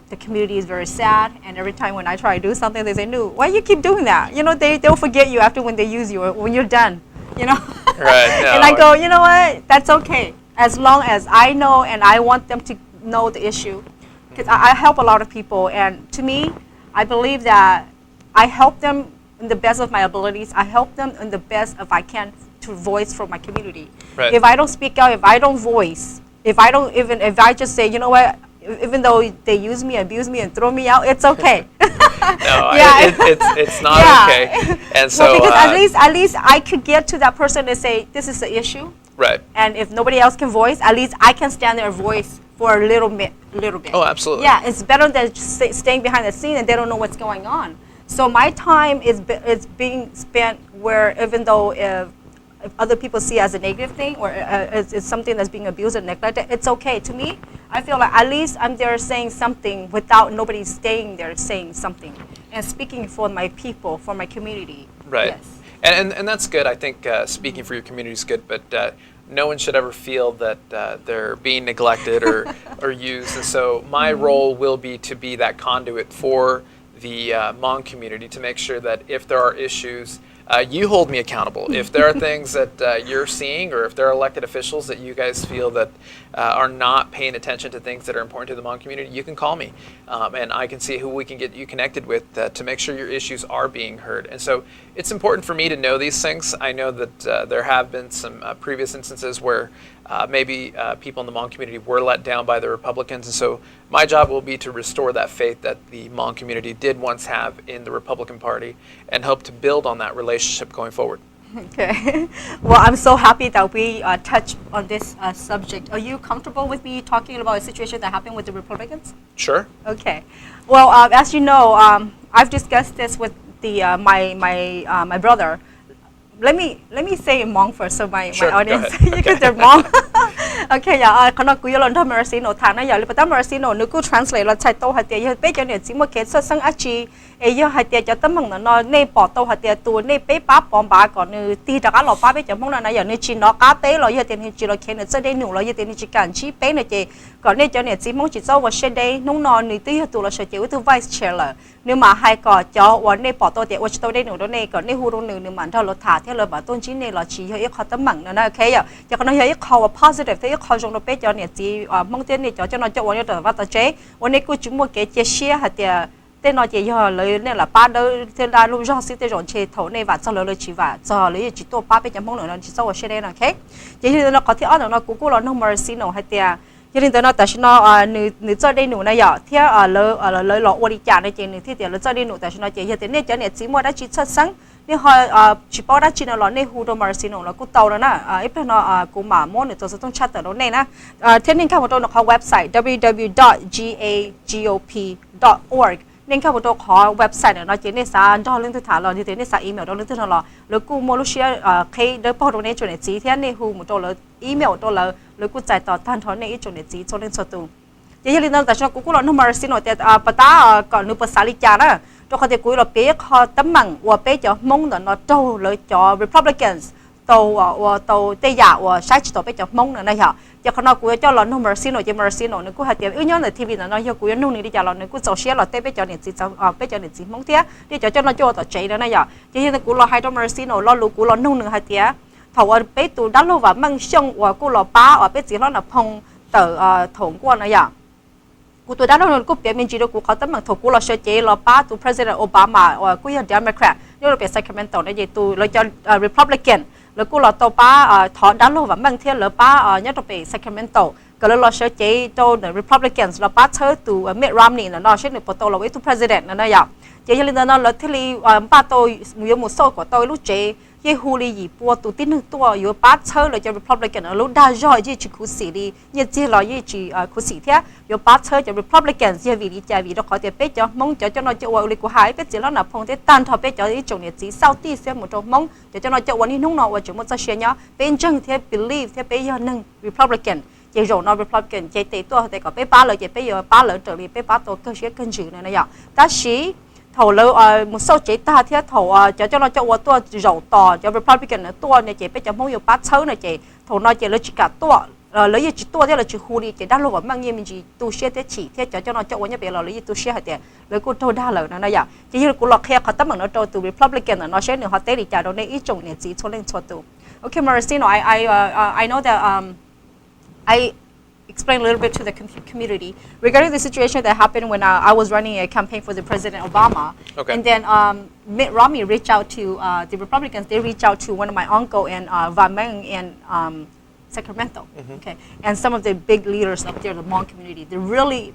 The community is very sad, and every time when I try to do something, they say, "No, why you keep doing that?" They'll forget you after when they use you or when you're done. Right. No. And I go, you know what? That's okay, as long as I know and I want them to know the issue, because I help a lot of people, and to me, I believe that I help them in the best of my abilities. I help them in the best if I can to voice for my community. Right. If I don't speak out, if I don't voice, if I just say, you know what, even though they use me, abuse me, and throw me out, it's okay. No, Yeah. it's not Yeah. okay. And so well, because at least I could get to that person and say, this is the issue. right. And if nobody else can voice, at least I can stand there and voice for a little bit. Oh, absolutely. Yeah, it's better than just staying behind the scene and they don't know what's going on. So my time is being spent where even though if other people see it as a negative thing or it's something that's being abused and neglected, it's okay. To me, I feel like at least I'm there saying something without nobody staying there saying something and speaking for my people, for my community. Right. Yes. And that's good. I think speaking for your community is good, but no one should ever feel that they're being neglected or used. And so my role will be to be that conduit for the Hmong community to make sure that if there are issues, you hold me accountable. If there are things that you're seeing or if there are elected officials that you guys feel that are not paying attention to things that are important to the Hmong community, you can call me and I can see who we can get you connected with to make sure your issues are being heard. And so it's important for me to know these things. I know that there have been some previous instances where maybe people in the Hmong community were let down by the Republicans, and so my job will be to restore that faith that the Hmong community did once have in the Republican Party and hope to build on that relationship going forward. Okay. Well, I'm so happy that we touched on this subject. Are you comfortable with me talking about a situation that happened with the Republicans? Sure. Okay. Well, as you know, I've discussed this with my brother. Let me say Hmong first, so my audience, because they're Hmong. Okay, yeah. Kana kuya lon tham mercy no thana ya le patam mercy no nuku translate la chai to hatia ya pe jan ne chimo ke so sang achi e ya hatia ja tamang no ne po to hatia tu ne pe pa pom ba ko ne ti da ka lo pa pe ja mong na ya ne chi no ka te lo ya ten hi chi lo ke ne se de nu lo ya ten chi kan chi pe ne che ko ne ja ne chimo chi so wa she de nong no ni ti tu lo she che tu vice chair la nếu mà hai cò choวันนี้bỏ tôi thì tôi tôi đây nụ đó này còn nếu huru nụ nụ mặn thôi lo thả theo lời bảo tôn chỉ này là chỉ hơi khó tấm mặn nữa nè ok à cho con nó hơi khó positive thế khó trong nó bé cho này chỉ mong tiền này cho nó choวันนี้trở vào tờ chếวันนี้กูchúng một cái chia sẻ hạt thì tên nó chỉ giờ lời này là ba đứa thế là lúc đó sẽ tới rồi chế thấu này và sau lời chỉ và giờ lời chỉ tôi ba bé cho mong nữa nó chỉ sau sẽ đây nè ok chỉ thì nó có thể ở nó cũng là nó mercy nó hạt thì cho nên nó tại sao nó nữ cho đây nụ này giờ thì lời lọ ori trả này chị nữ thì tiền lời cho đây nụ tại sao nó chỉ giờ tiền này cho nên chỉ mua đã chỉ xuất sáng nên họ chỉ bảo đã chỉ là nên hú đồ mercy nó cũng tàu đó nè ít bên nó cũng mà mua nữa tôi sẽ tung chat ở đó này nè thế nên các bạn tôi nó có website www.gagop.org nên các bạn tôi có website nó chỉ nên sao cho lên thứ thả là như thế nên sao email đó lên thứ là rồi cũng mua lúc xưa khi đỡ bảo đồ này cho nên chỉ thế nên hú một chỗ là email đó là rồi cũng giải tỏa than thở này ít chỗ này chỉ cho nên sao tu vậy thì nên tại sao cũng là nó mercy nó thì bắt ta còn nửa pasali cha đó choเขาจะคุยเราเป๊ะเขาตั้มมังว่าเป๊ะจะมองแต่เราโตเลยจะ Republicans โตว่าโตเตยาว่าใช้จิตโตเป๊ะจะมองนะฮะจะเขาเราคุยจะเรา no mercy หน่อยจะ mercy หน่อยนึกกูหาเดียวย้อนในทีวีนะเราจะคุยนู่นนี่ดิจะเรานึกกูจะเชียร์เราเต้เป๊ะจะเนี่ยจีจะเป๊ะจะเนี่ยจีมองเทียดิจะเราโจต่อใจนะนะฮะจะเห็นกูเราให้ no mercy หน่อยเราลูกกูเรานู่นนึงหาเดียถาวรเป๊ะตัวด้านโลว่ามั่งช่องว่ากูเราป้าว่าเป๊ะจีเราหน้าพงเตอถงกูนะฮะกูตัวด้านนู้นกูเปลี่ยนเป็นจีโร่กูเขาตั้งแต่ถูกกูเราเชื่อใจเราป้าตัว President Obama ว่ากูยัง Democrat นี่เราเป็น Sacramento นะยี่ตัวเราจะ Republican แล้วกูเราตัวป้าถอนด้านนู้นว่าบางทีเราป้าเนี่ยเราเป็น Sacramento ก็เลยเราเชื่อใจตัว Republicans เราป้าเชื่อตัว Mitt Romney นะเนาะเช่นในปตัวเราไว้ตัว President นั่นนะอย่างเจ้าลินนั่นเราที่ลีป้าตัวมือมือโซ่กว่าตัวลูกเจยี่ฮูลียี่ปัวตัวที่หนึ่งตัวอยู่ป้าเชื่อเลยจะ Republican ลูกได้ย่อยยี่จีคุสีดียี่จีเรายี่จีคุสีเท่าอยู่ป้าเชื่อจะ Republican ยี่วีดีจะวีเราขอเดี๋ยวเป๊ะจะมองจะเราจะว่าอุลิกุหายเป๊ะจีเราหน้าพงเดี๋ยวตันทอเป๊ะจะยี่จงเนี่ยจีเศร้าตีเสียหมดจงมองจะเราจะวันนี้นุ่งนอว่าจะมันจะเชียร์เนาะเป็นจังเท่า believe เท่าเป๊ะยังหนึ่ง Republican จะโจนอ Republican จะตีตัวแต่ก็เป๊ะป้าเลยจะเป๊ะยังป้าเลยจะรีเป๊ะป้าตัวก็เชียร์กันจืดนะอย่างแต่ชีถอเลยmột số chế ta thì thọ cho nó choว่าตัวdầu tỏ cho Republican nữaตัวnày chế bây giờ muốn yêu bắt sớm này chế thọ nói chế lấy chỉ cảตัวlấy chỉตัวthì là chỉ huli chế đã lâu mang nhiều mình chỉ tu sửa thế chỉ thế cho nó choว่าเนี่ยbây giờ lấy tu sửa hết tiền lấy cô thâu đa lời nó vậy chỉ như cô lọt kheเขาตั้งเหมือนnó cho tu Republican nó sẽ nữa họ tới đi trả đâu này ít chủng này chỉ cho lên cho tu okay Maricino I know that explain a little bit to the community regarding the situation that happened when I was running a campaign for the President Obama. Okay. And then Mitt Romney reached out to the Republicans. They reached out to one of my uncle in Vameng in Sacramento. Okay, and some of the big leaders up there, the Hmong community, they're really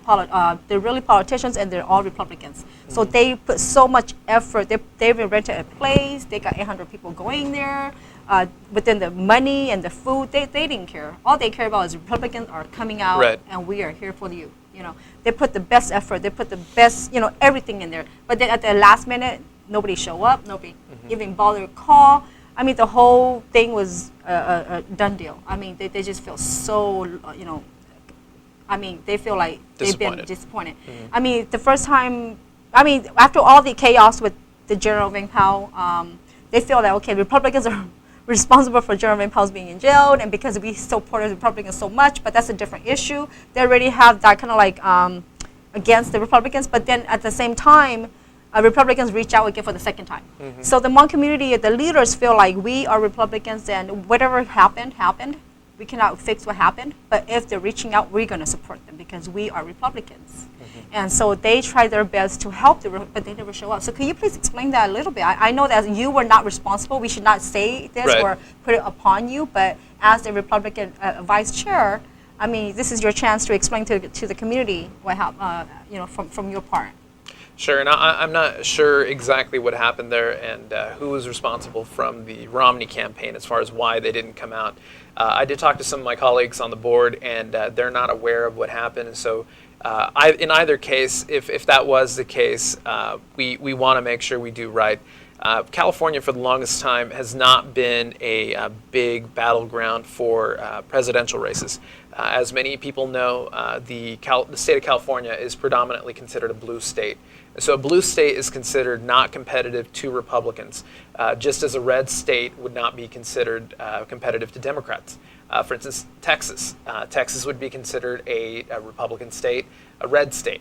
politicians, and they're all Republicans. So they put so much effort. They even rented a place. They got 800 people going there. Within the money and the food, they didn't care. All they care about is Republicans are coming out, right, and we are here for you. You know, they put the best effort. They put the best, everything in there. But then at the last minute, nobody show up. Nobody even bother to call. I mean, the whole thing was a done deal. I mean, they just feel so, I mean, they feel like they've been disappointed. I mean, the first time, after all the chaos with the General Ving Pao, they feel that, okay, Republicans are responsible for General Ving Pao's being in jail, and because we support the Republicans so much, but that's a different issue. They already have that kind of like against the Republicans, but then at the same time, Republicans reach out again for the second time. So the Hmong community, the leaders feel like we are Republicans, and whatever happened. We cannot fix what happened, but if they're reaching out, we're going to support them because we are Republicans. And so they try their best to help, but they never show up. So can you please explain that a little bit? I know that you were not responsible. We should not say this or put it upon you, but as the Republican vice chair, I mean, this is your chance to explain to the community what happened, from your part. Sure, and I'm not sure exactly what happened there and who was responsible from the Romney campaign as far as why they didn't come out. I did talk to some of my colleagues on the board, and they're not aware of what happened. And so in either case, if that was the case, we want to make sure we do right. California, for the longest time, has not been a big battleground for presidential races. As many people know, the state of California is predominantly considered a blue state. So a blue state is considered not competitive to Republicans, just as a red state would not be considered competitive to Democrats. For instance, Texas. Texas would be considered a Republican state, a red state.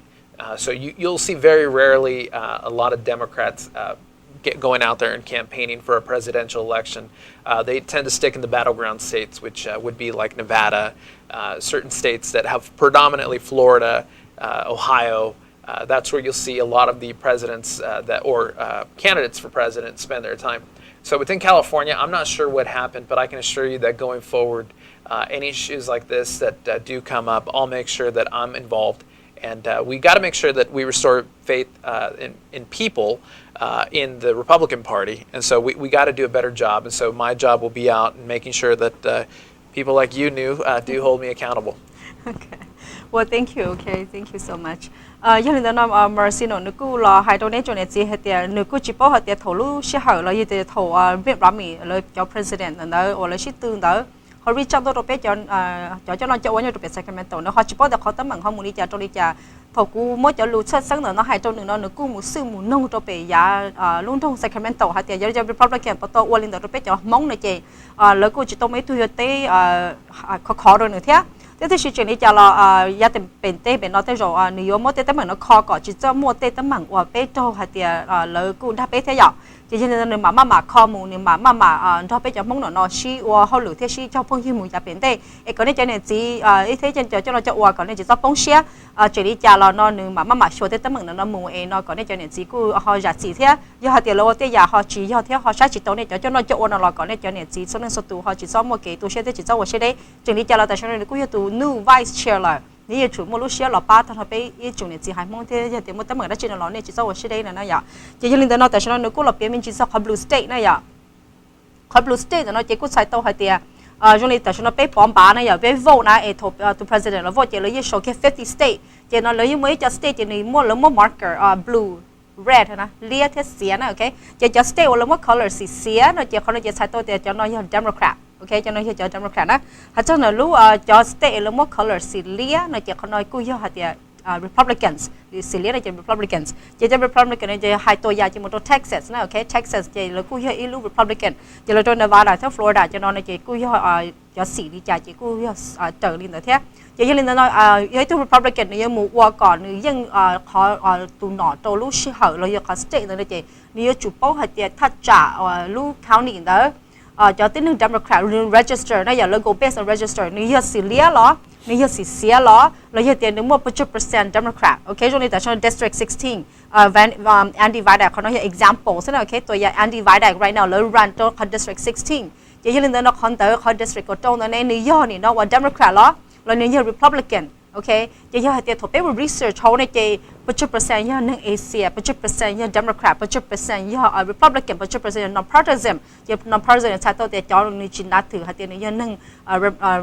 So you'll see very rarely a lot of Democrats going out there and campaigning for a presidential election. They tend to stick in the battleground states, which would be like Nevada, certain states that have predominantly Florida, Ohio. That's where you'll see a lot of the presidents candidates for president spend their time. So within California, I'm not sure what happened, but I can assure you that going forward, any issues like this that do come up, I'll make sure that I'm involved. And we got to make sure that we restore faith in people in the Republican Party. And so we got to do a better job. And so my job will be out and making sure that people like you do hold me accountable. Okay. Well, thank you. Okay, thank you so much. Giờ nên nó mercy nó cứ là hai đôi nét cho nên chỉ hết tiền nó cứ chỉ bảo hết tiền thầu lu sẽ hở là như tiền thầu Mitt Romney là cho president nó hoặc là sĩ tương đó họ reach out đó cho nó cho anh cho Sacramento nó họ chỉ bảo được họ tấm bằng họ muốn đi cho đi thầu cú mỗi cho lu xuất sáng nó hai trong nó cứ một sự một nông cho bé giá luôn trong Sacramento hai tiền giờ cho Republican bắt đầu uốn lên đó cho mong này chị là cứ chỉ tao mấy tuổi tới khó rồi nữa thế thế thì sự chuyện này cho là gia đình bên tây bên nó tới rồi nếu mua tây tấm bằng nó khó có chỉ cho mua tây tấm bằng và bé cho hai tiền lỡ cũng đã bé thế giờ chỉ nên nếu mà kho mù nếu mà cho bé cho mong nó xí và họ lựa thế xí cho phong hiểm mù gia bên tây cái này cho nên chỉ thế cho nó cho và cái này chỉ cho phong xe chỉ đi cho là nó nếu mà số tây tấm bằng nó mù nó cái này cho nên chỉ cứ họ giả chỉ thế do hai tiền lỡ tây giờ họ chỉ họ thế họ sai chỉ tao này cho nó cho nó là cái này cho nên chỉ số nên số tụ họ chỉ cho một cái tụ xe thế chỉ cho một xe đấy chỉ đi cho là tại sao nên cứ tụ new vice chair làนี่จุดมรู้เชื่อหรอป้าถ้าไปยี่จุดเนี่ยจีหายมองเที่ยวแต่เมื่อตั้งเหมือนได้จีนเราเนี่ยจีจะว่าชื่อได้นะอย่าจีจะลินเดนแต่ฉันนึกว่าเราเปลี่ยนเป็นจีจะขับ blue state นะอย่าขับ blue state แต่เราจีกูใช้ตัวให้เตี้ยจงนี้แต่ฉันไปปอมบ้านนะอย่าไป vote นะตัว president เรา vote จีเรายี่โชว์แค่50 state จีเราเลยยังไม่จะ state จีนี่มั่วแล้วมั่ว marker blue red นะเลียเทียเสียนะโอเคจีจะ state ว่าแล้วมั่ว color สีเสียนะจีเขาเนี่ยจะใช้ตัวเตี้ยจะน้อยอย่าง democrat ok cho nên cho Democrat đó, họ cho nó lúc cho state là một color Syria nó chỉ còn nói cúi cho hạt Republicans, Syria là chỉ Republicans, chỉ cho Republican là haiตัวใหญ่chỉ mộtตัวTexasนะ ok Texas chỉ là cúi cho ilu Republican, chỉ làตัวNevada, theo Florida cho nó chỉ cúi cho Syria chỉ cúi cho trở lên đó thế, chỉ cho nên nó nói cáiตัวRepublican này một qua còn nàyยังhọ tụ nọ tụ lúc sẽ hở là có state đó chỉ này chụp bao hạt thắt trả lúc county đó cho tới những Democrat register nó giờ logo based on register nếu giờ xử lý lo nếu giờ xử xía lo là giờ tiền nếu mua 100% Democrat ok cho nên tại sao district 16 undividedเขาnói giờ example thế nào ok tôi giờ undivided right now lấy run cho district 16giờ như là nó còn tới district của trong này nếu giờ này nó là Democrat lo là nếu giờ Republican ok giờ giờ thì thuộc về research họ này chỉ 100% giờ những Asia 100% giờ Democrat 100% giờ Republican 100% nonpartisan giờ nonpartisan sai tôi thì cho những chính đạt thử thì giờ những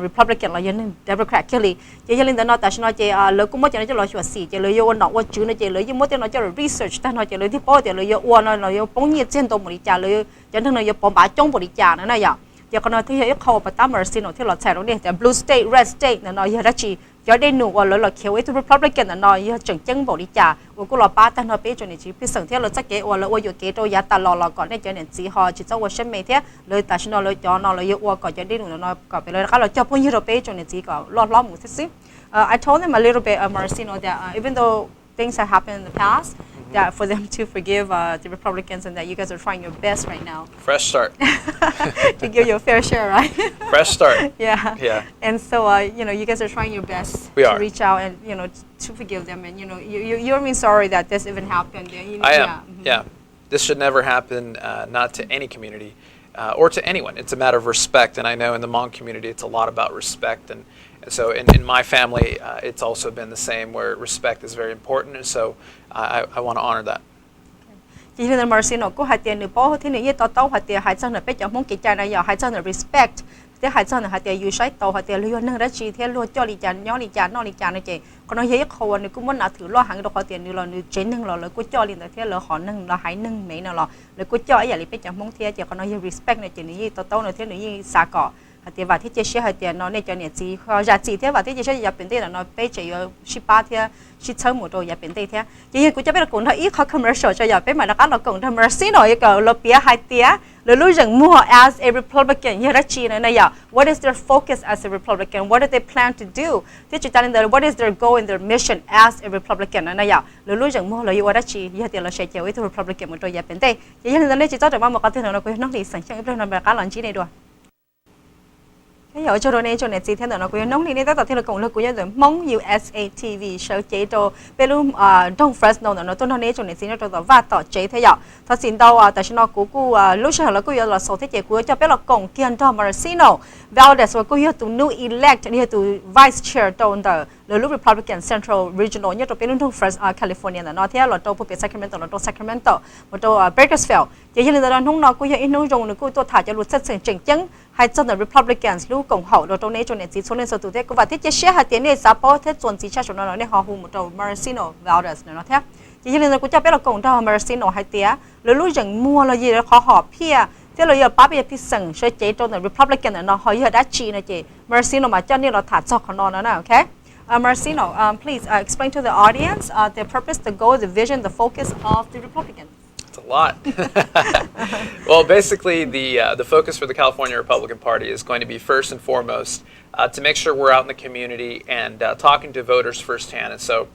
Republican là giờ những Democrat kia li giờ lên đó tại sao chỉ lấy cũng mất cho nó cho lo chuyện gì chỉ lấy yêu nóว่าchữ nó chỉ lấy mất cho nó cho researchแต่nó chỉ lấyที่ป้อchỉ lấy yêu nó yêu bóng nhiệt trênตัวบริจาคเลยจะทั้งเลยปอมบาจ้องบริจาคนั่นน่ะอย่าgiờ còn nói thì hiệnเขาbắt đầu mercy nó thì là chạy luôn điแต่ blue state red state nó nói giờ chỉ giờ đây nụ là là khiêu ấy từ Republican nó nói giờ chỉnh chân bộ đi trả và cũng là ba tên họ bây giờ này chỉ biết sẵn thế là chắc cái là ở cái đâu giá ta lò còn đây cho nên chỉ họ chỉ cho xem mấy thế lời ta xin nói cho nó là giờ còn giờ đây nụ nó còn bây giờ cái là cho bao nhiêu bây giờ này chỉ có lo một chút xíu I told them a little bit mercy know that even though things have happened in the past that for them to forgive the Republicans and that you guys are trying your best right now. Fresh start. To give you a fair share, right? Fresh start. Yeah. Yeah. And so, you guys are trying your best to reach out and, to forgive them. And, you're mean sorry that this even happened. I am. Yeah. This should never happen, not to any community or to anyone. It's a matter of respect. And I know in the Hmong community, it's a lot about respect. And so in my family, it's also been the same where respect is very important. And so I want to honor that. Chỉ là mercy nó có hai tiền nữa bao thế này tao tao hai tiền hai chân là bây giờ muốn cái trái này giờ hai chân là respect thế hai chân là hai tiền yêu sai tao hai tiền lưu năng ra chi thế lưu cho lý chán nhỏ lý chán nó lý chán này chị còn nói vậy khâu này cũng muốn là thử lo hàng đồ hai tiền nữa là chế năng là cứ cho liền thế là họ năng là hai năng mấy nào là cứ cho ấy giờ lý bây giờ muốn thế chị còn nói respect này chị này tao tao này thế này xa cỏ thì và thiết chế hay tiền nó nên cho nên chỉ giá trị thế và thiết chế nhập bên đây là nó bây giờ ship ba thế ship sớm một rồi nhập bên đây thế chỉ cũng cho biết là cũng nói ít khó commercial cho nhập bên mà nó có là cũng thầm mercy nói cái là bia hai tia rồi lúc rằng mua as a Republican như là chi này này what is their focus as a Republican what do they plan to do thế chỉ ta nên what is their goal and their mission as a Republican này rồi lúc rằng mua là như là chi như tiền là sẽ chơi với Republican một rồi nhập bên đây chỉ nên là chỉ cho được một cái thứ nó có nó thì sản xuất bên nó cái lần chi này rồi cái giờ cho nên chỉ theo nó cũng nóng lên tất cả theo là cùng là cũng như mong USA TV show chế độ bên lúc trong Fresno nó tôi nói nên cho nên chỉ nó cho vàต่อchế thế giờ thật xin đâu tại sao nó cũng lúc sau là cũng là số thế chế của cho biết là cùng kiên cho Marcino Valdez và cũng như tụ new elect như tụ vice chair trong the lúc Republican Central Regional như trong bên lúc trong California nó theo là trong Sacramento là trong Sacramento và trong Bakersfield chỉ như là nó nó cũng như in nó dùng nó cũng tôi thả cho luật set chỉnh chứng hay cho the Republicans lúc cộng hòa rồi trong này cho nên chỉ số nên số tụ thế và thiết chế share hạt tiền này sao bảo thế chuẩn chỉ cho nó nói này họ hùng một trong Marcino Valdez nó theo chỉ như là cũng cho biết là cộng đồng Marcino hay tiền lúc rằng mua là gì đó khó họp pia thế là giờ bác bây giờ thì sẵn sẽ chế trong the Republican nó họ giờ đã chỉ này chị Marcino mà cho nên là thả cho nó nè okay Marcino please explain to the audience the purpose the goal the vision the focus of the Republicans. A lot. Well, basically, the focus for the California Republican Party is going to be first and foremost to make sure we're out in the community and talking to voters firsthand. And so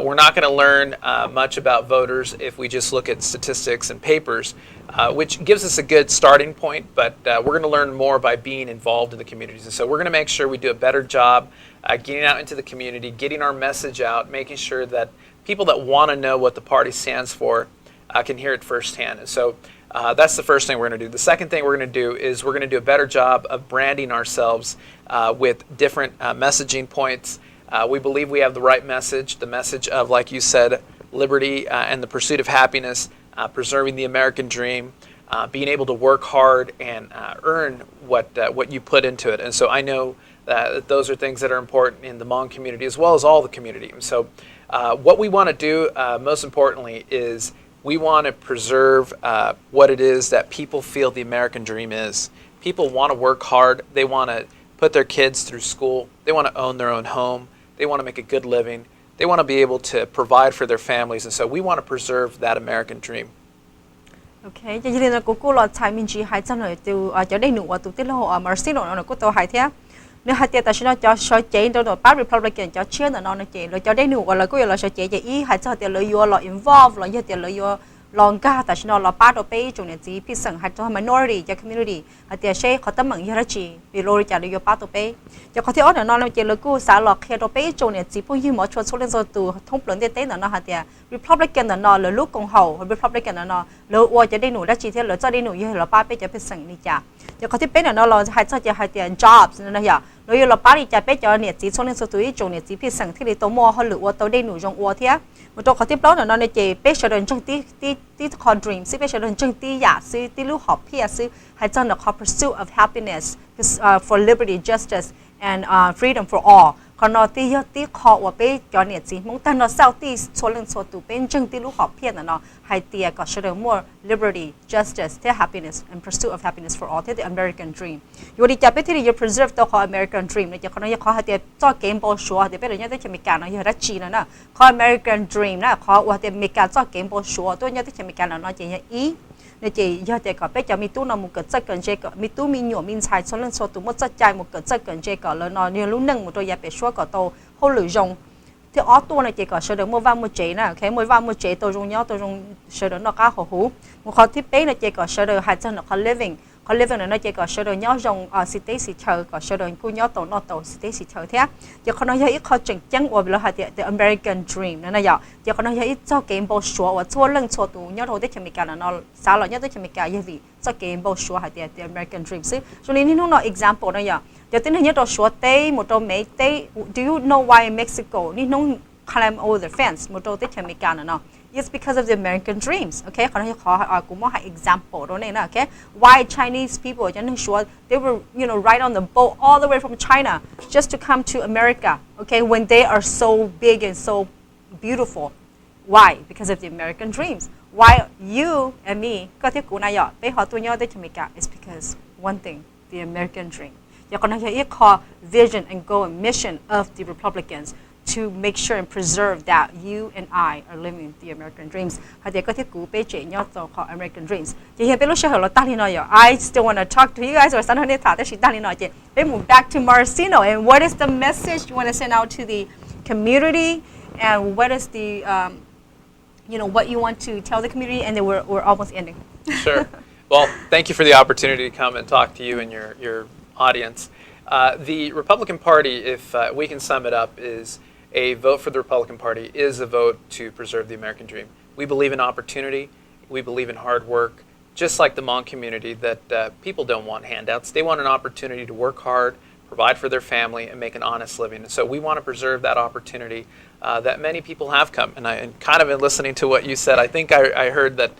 we're not going to learn much about voters if we just look at statistics and papers, which gives us a good starting point, but we're going to learn more by being involved in the communities. And so we're going to make sure we do a better job getting out into the community, getting our message out, making sure that people that want to know what the party stands for can hear it firsthand. And so that's the first thing we're going to do. The second thing we're going to do is we're going to do a better job of branding ourselves with different messaging points. We believe we have the right message, the message of, like you said, liberty and the pursuit of happiness, preserving the American dream, being able to work hard and earn what you put into it. And so I know that those are things that are important in the Hmong community as well as all the community. And so what we want to do most importantly is we want to preserve what it is that people feel the American dream is. People want to work hard. They want to put their kids through school. They want to own their own home. They want to make a good living. They want to be able to provide for their families. And so we want to preserve that American dream. Okay, cho nên là cô là Thái Minh Chi hai trăm rồi từ cho đây nữa từ tiết lộ Marcino nó cô tàu hai thế nếu hai tiết tại sao cho soi chế đâu rồi Party Republican cho chia nó chế rồi cho đây nữa là cô là soi chế ý hai trăm tiền lợi vô là involve là như tiền lợi vô ลองก้าแต่ฉันเราป้าตัวไปจงเนี่ยจีพิสังหัดตัว minority จาก community หัดเดียเช่เขาตั้งมังยาละจีไปโรยจากเดียป้าตัวไปจากเขาที่อ้อนเนี่ยนอนเราเจอเลยกูสารหลอกเคตัวไปจงเนี่ยจีผู้ยิ่งหมอชวนโซเลนโซตูทุ่งปลนเต้นเนี่ยหัดเดีย Republican เนี่ยนอนเลยลูกกงเฮา Republican เนี่ยนอนเลยวัวจะได้หนูได้จีเท่าเลยจะได้หนูยี่เราป้าไปจะพิสังนี่จ้าจากเขาที่เป็นเนี่ยนอนเราหัดจะหัดเดีย jobs นั่นนะอย่าเราอยู่เราป้าที่จะไปจะเนี่ยจีโซเลนโซตูจงเนี่ยจีพิสังที่เราตัวมัวเขาหรือว่าตัวได้หนูจงวัวเท่าmột chỗเขาที่ปล้นnóในเจเป้เฉลิมจังที่คอนดรีมซิเป้เฉลิมจังที่อยากซื้อที่ลูกหอบเพียซื้อให้จังเรา pursuit of happiness for liberty justice and freedom for all เขานอที่ขอว่าเป้จอเนี่ยสิมองแต่เราเศร้าที่โซลังโซตูเป็นจังที่ลูกหอบเพียนะเนาะให้เตียก็เฉลิม more liberty justice ที่ happiness and pursuit of happiness for all ที่ the American dream อยู่ดีจะไปที่จะ preserve ตัวของ American dream เนี่ยจะเขาเนี่ยเขาให้เตียจ่อเกมบอลชัวเดี๋ยวไปเรื่องนี้ที่จะมีการเนาะอย่างรัชชีนะเขา American dream นะเขาว่าเดี๋ยวมีการจ่อเกมบอลชัวตัวนี้ที่จะมีการเนาะจะอย่างอีในใจยอดเด็กก็ไปจะมีตู้นอนมุกเกิดจะเกินเจก็มีตู้มีหน่วยมีชายส่วนเรื่องโซตุมุดจะใจมุกเกิดจะเกินเจก็แล้วนอนเนี่ยรู้หนึ่งมุตัวอยาไปช่วยก็โตเขาหรือจงที่อ๋อตัวในใจก็เสด็จมัวว่ามุเจนะแค่มัวว่ามุเจตัวจงย่อตัวจงเสด็จนอกก้าหัวหูมุเขาที่เป็นในใจก็เสด็จหายใจนอกเขา living เขา living ในใจก็เสด็จย่อจงสิเตสิเชอก็เสด็จกูย่อโตนอโตสิเตสิเชอเท่าเดี๋ยวเขาน้อยอีกเขาจังจังว่าเราหาเดี๋ยว the American dream นั่นนะอย่าเดี๋ยวเขาน้อยอีกเจ้าเกมบอลชัวว่าชัวเรื่องชัวตัวย่อโตได้จะมีการนอนสาวเราย่อได้จะมีการยี่สิเจ้าเกมบอลชัวหาเดี๋ยว the American dream ซึ่งส่วนนี้นู่นเนาะ example นะอย่าเดี๋ยวที่นี่ย่อตัวชัวเต้หมดตัวเมย์เต้ do you know why in Mexico นี่น้อง climb over the fence หมดตัวได้จะมีการเนาะIt's because of the American dreams. Okay, เขาให้ขอกูมองให้ example ตรงนี้นะ Okay, why Chinese people จะนึกชัว they were right on the boat all the way from China just to come to America. Okay, when they are so big and so beautiful. Why? Because of the American dreams. Why you and me ก็ที่กูนายไปหาตัวย่อได้จะมีกัน It's because one thing, the American dream. อยากคนให้ขอ vision and goal and mission of the Republicans.to make sure and preserve that you and I are living the American dreams. หากเด็กก็ที่กูไปเจยอดตัวของ American dreams. จะเห็นเป็นลูกชายเราตั้งที่น้อยอยู่ I still want to talk to you guys ว่าสันนิษฐานแต่ฉันตั้งที่น้อยเจไป move back to Marcino and what is the message you want to send out to the community and what is the what you want to tell the community and then we're almost ending. Sure. Well, thank you for the opportunity to come and talk to you and your audience. The Republican Party, if we can sum it up, is a vote for the Republican Party is a vote to preserve the American dream. We believe in opportunity. We believe in hard work. Just like the Hmong community, that people don't want handouts. They want an opportunity to work hard, provide for their family, and make an honest living. And so we want to preserve that opportunity that many people have come. And kind of in listening to what you said, I think I heard that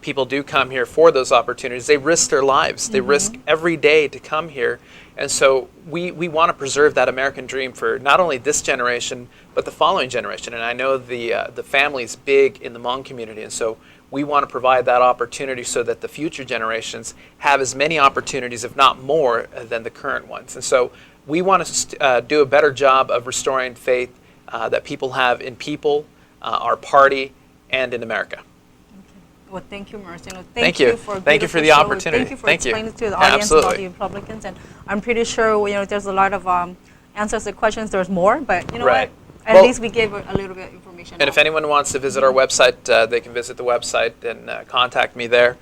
people do come here for those opportunities. They risk their lives. They risk every day to come here. And so we want to preserve that American dream for not only this generation, but the following generation. And I know the family is big in the Hmong community. And so we want to provide that opportunity so that the future generations have as many opportunities, if not more, than the current ones. And so we want to do a better job of restoring faith that people have in people, our party, and in America. Well, thank you, Marcelo. Thank you for the opportunity. Thank you for explaining to the audience about the Republicans. And I'm pretty sure there's a lot of answers to questions. There's more, but you know what? At least we gave a little bit of information. And if anyone wants to visit our website, they can visit the website and contact me there.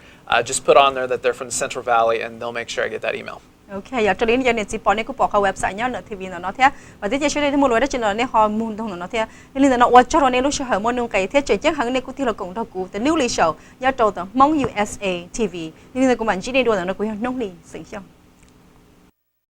Just put on there that they're from the Central Valley, and they'll make sure I get that email. Okay, อยากจะเรียนยันเนี่ยจีปอนนี่กูบอกเขาเว็บไซต์เนี่ยทีวีเนาะเท่าวันที่จะช่วยได้มูลไว้ได้จริงๆเนี่ยฮอร์โมนตรงเนาะเท่านี่เนาะว่าจอเนี่ยลูกชายฮอร์โมนนึงไก่เท่าเจ๋งๆหังเนี่ยกูที่เรากงเท่ากูแต่ Nou Lee Show ยอดโตแต่มอง USA TV นี่เนี่ยกูมันจีเนี่ยดูเนาะกูยังน้องลีสิงห์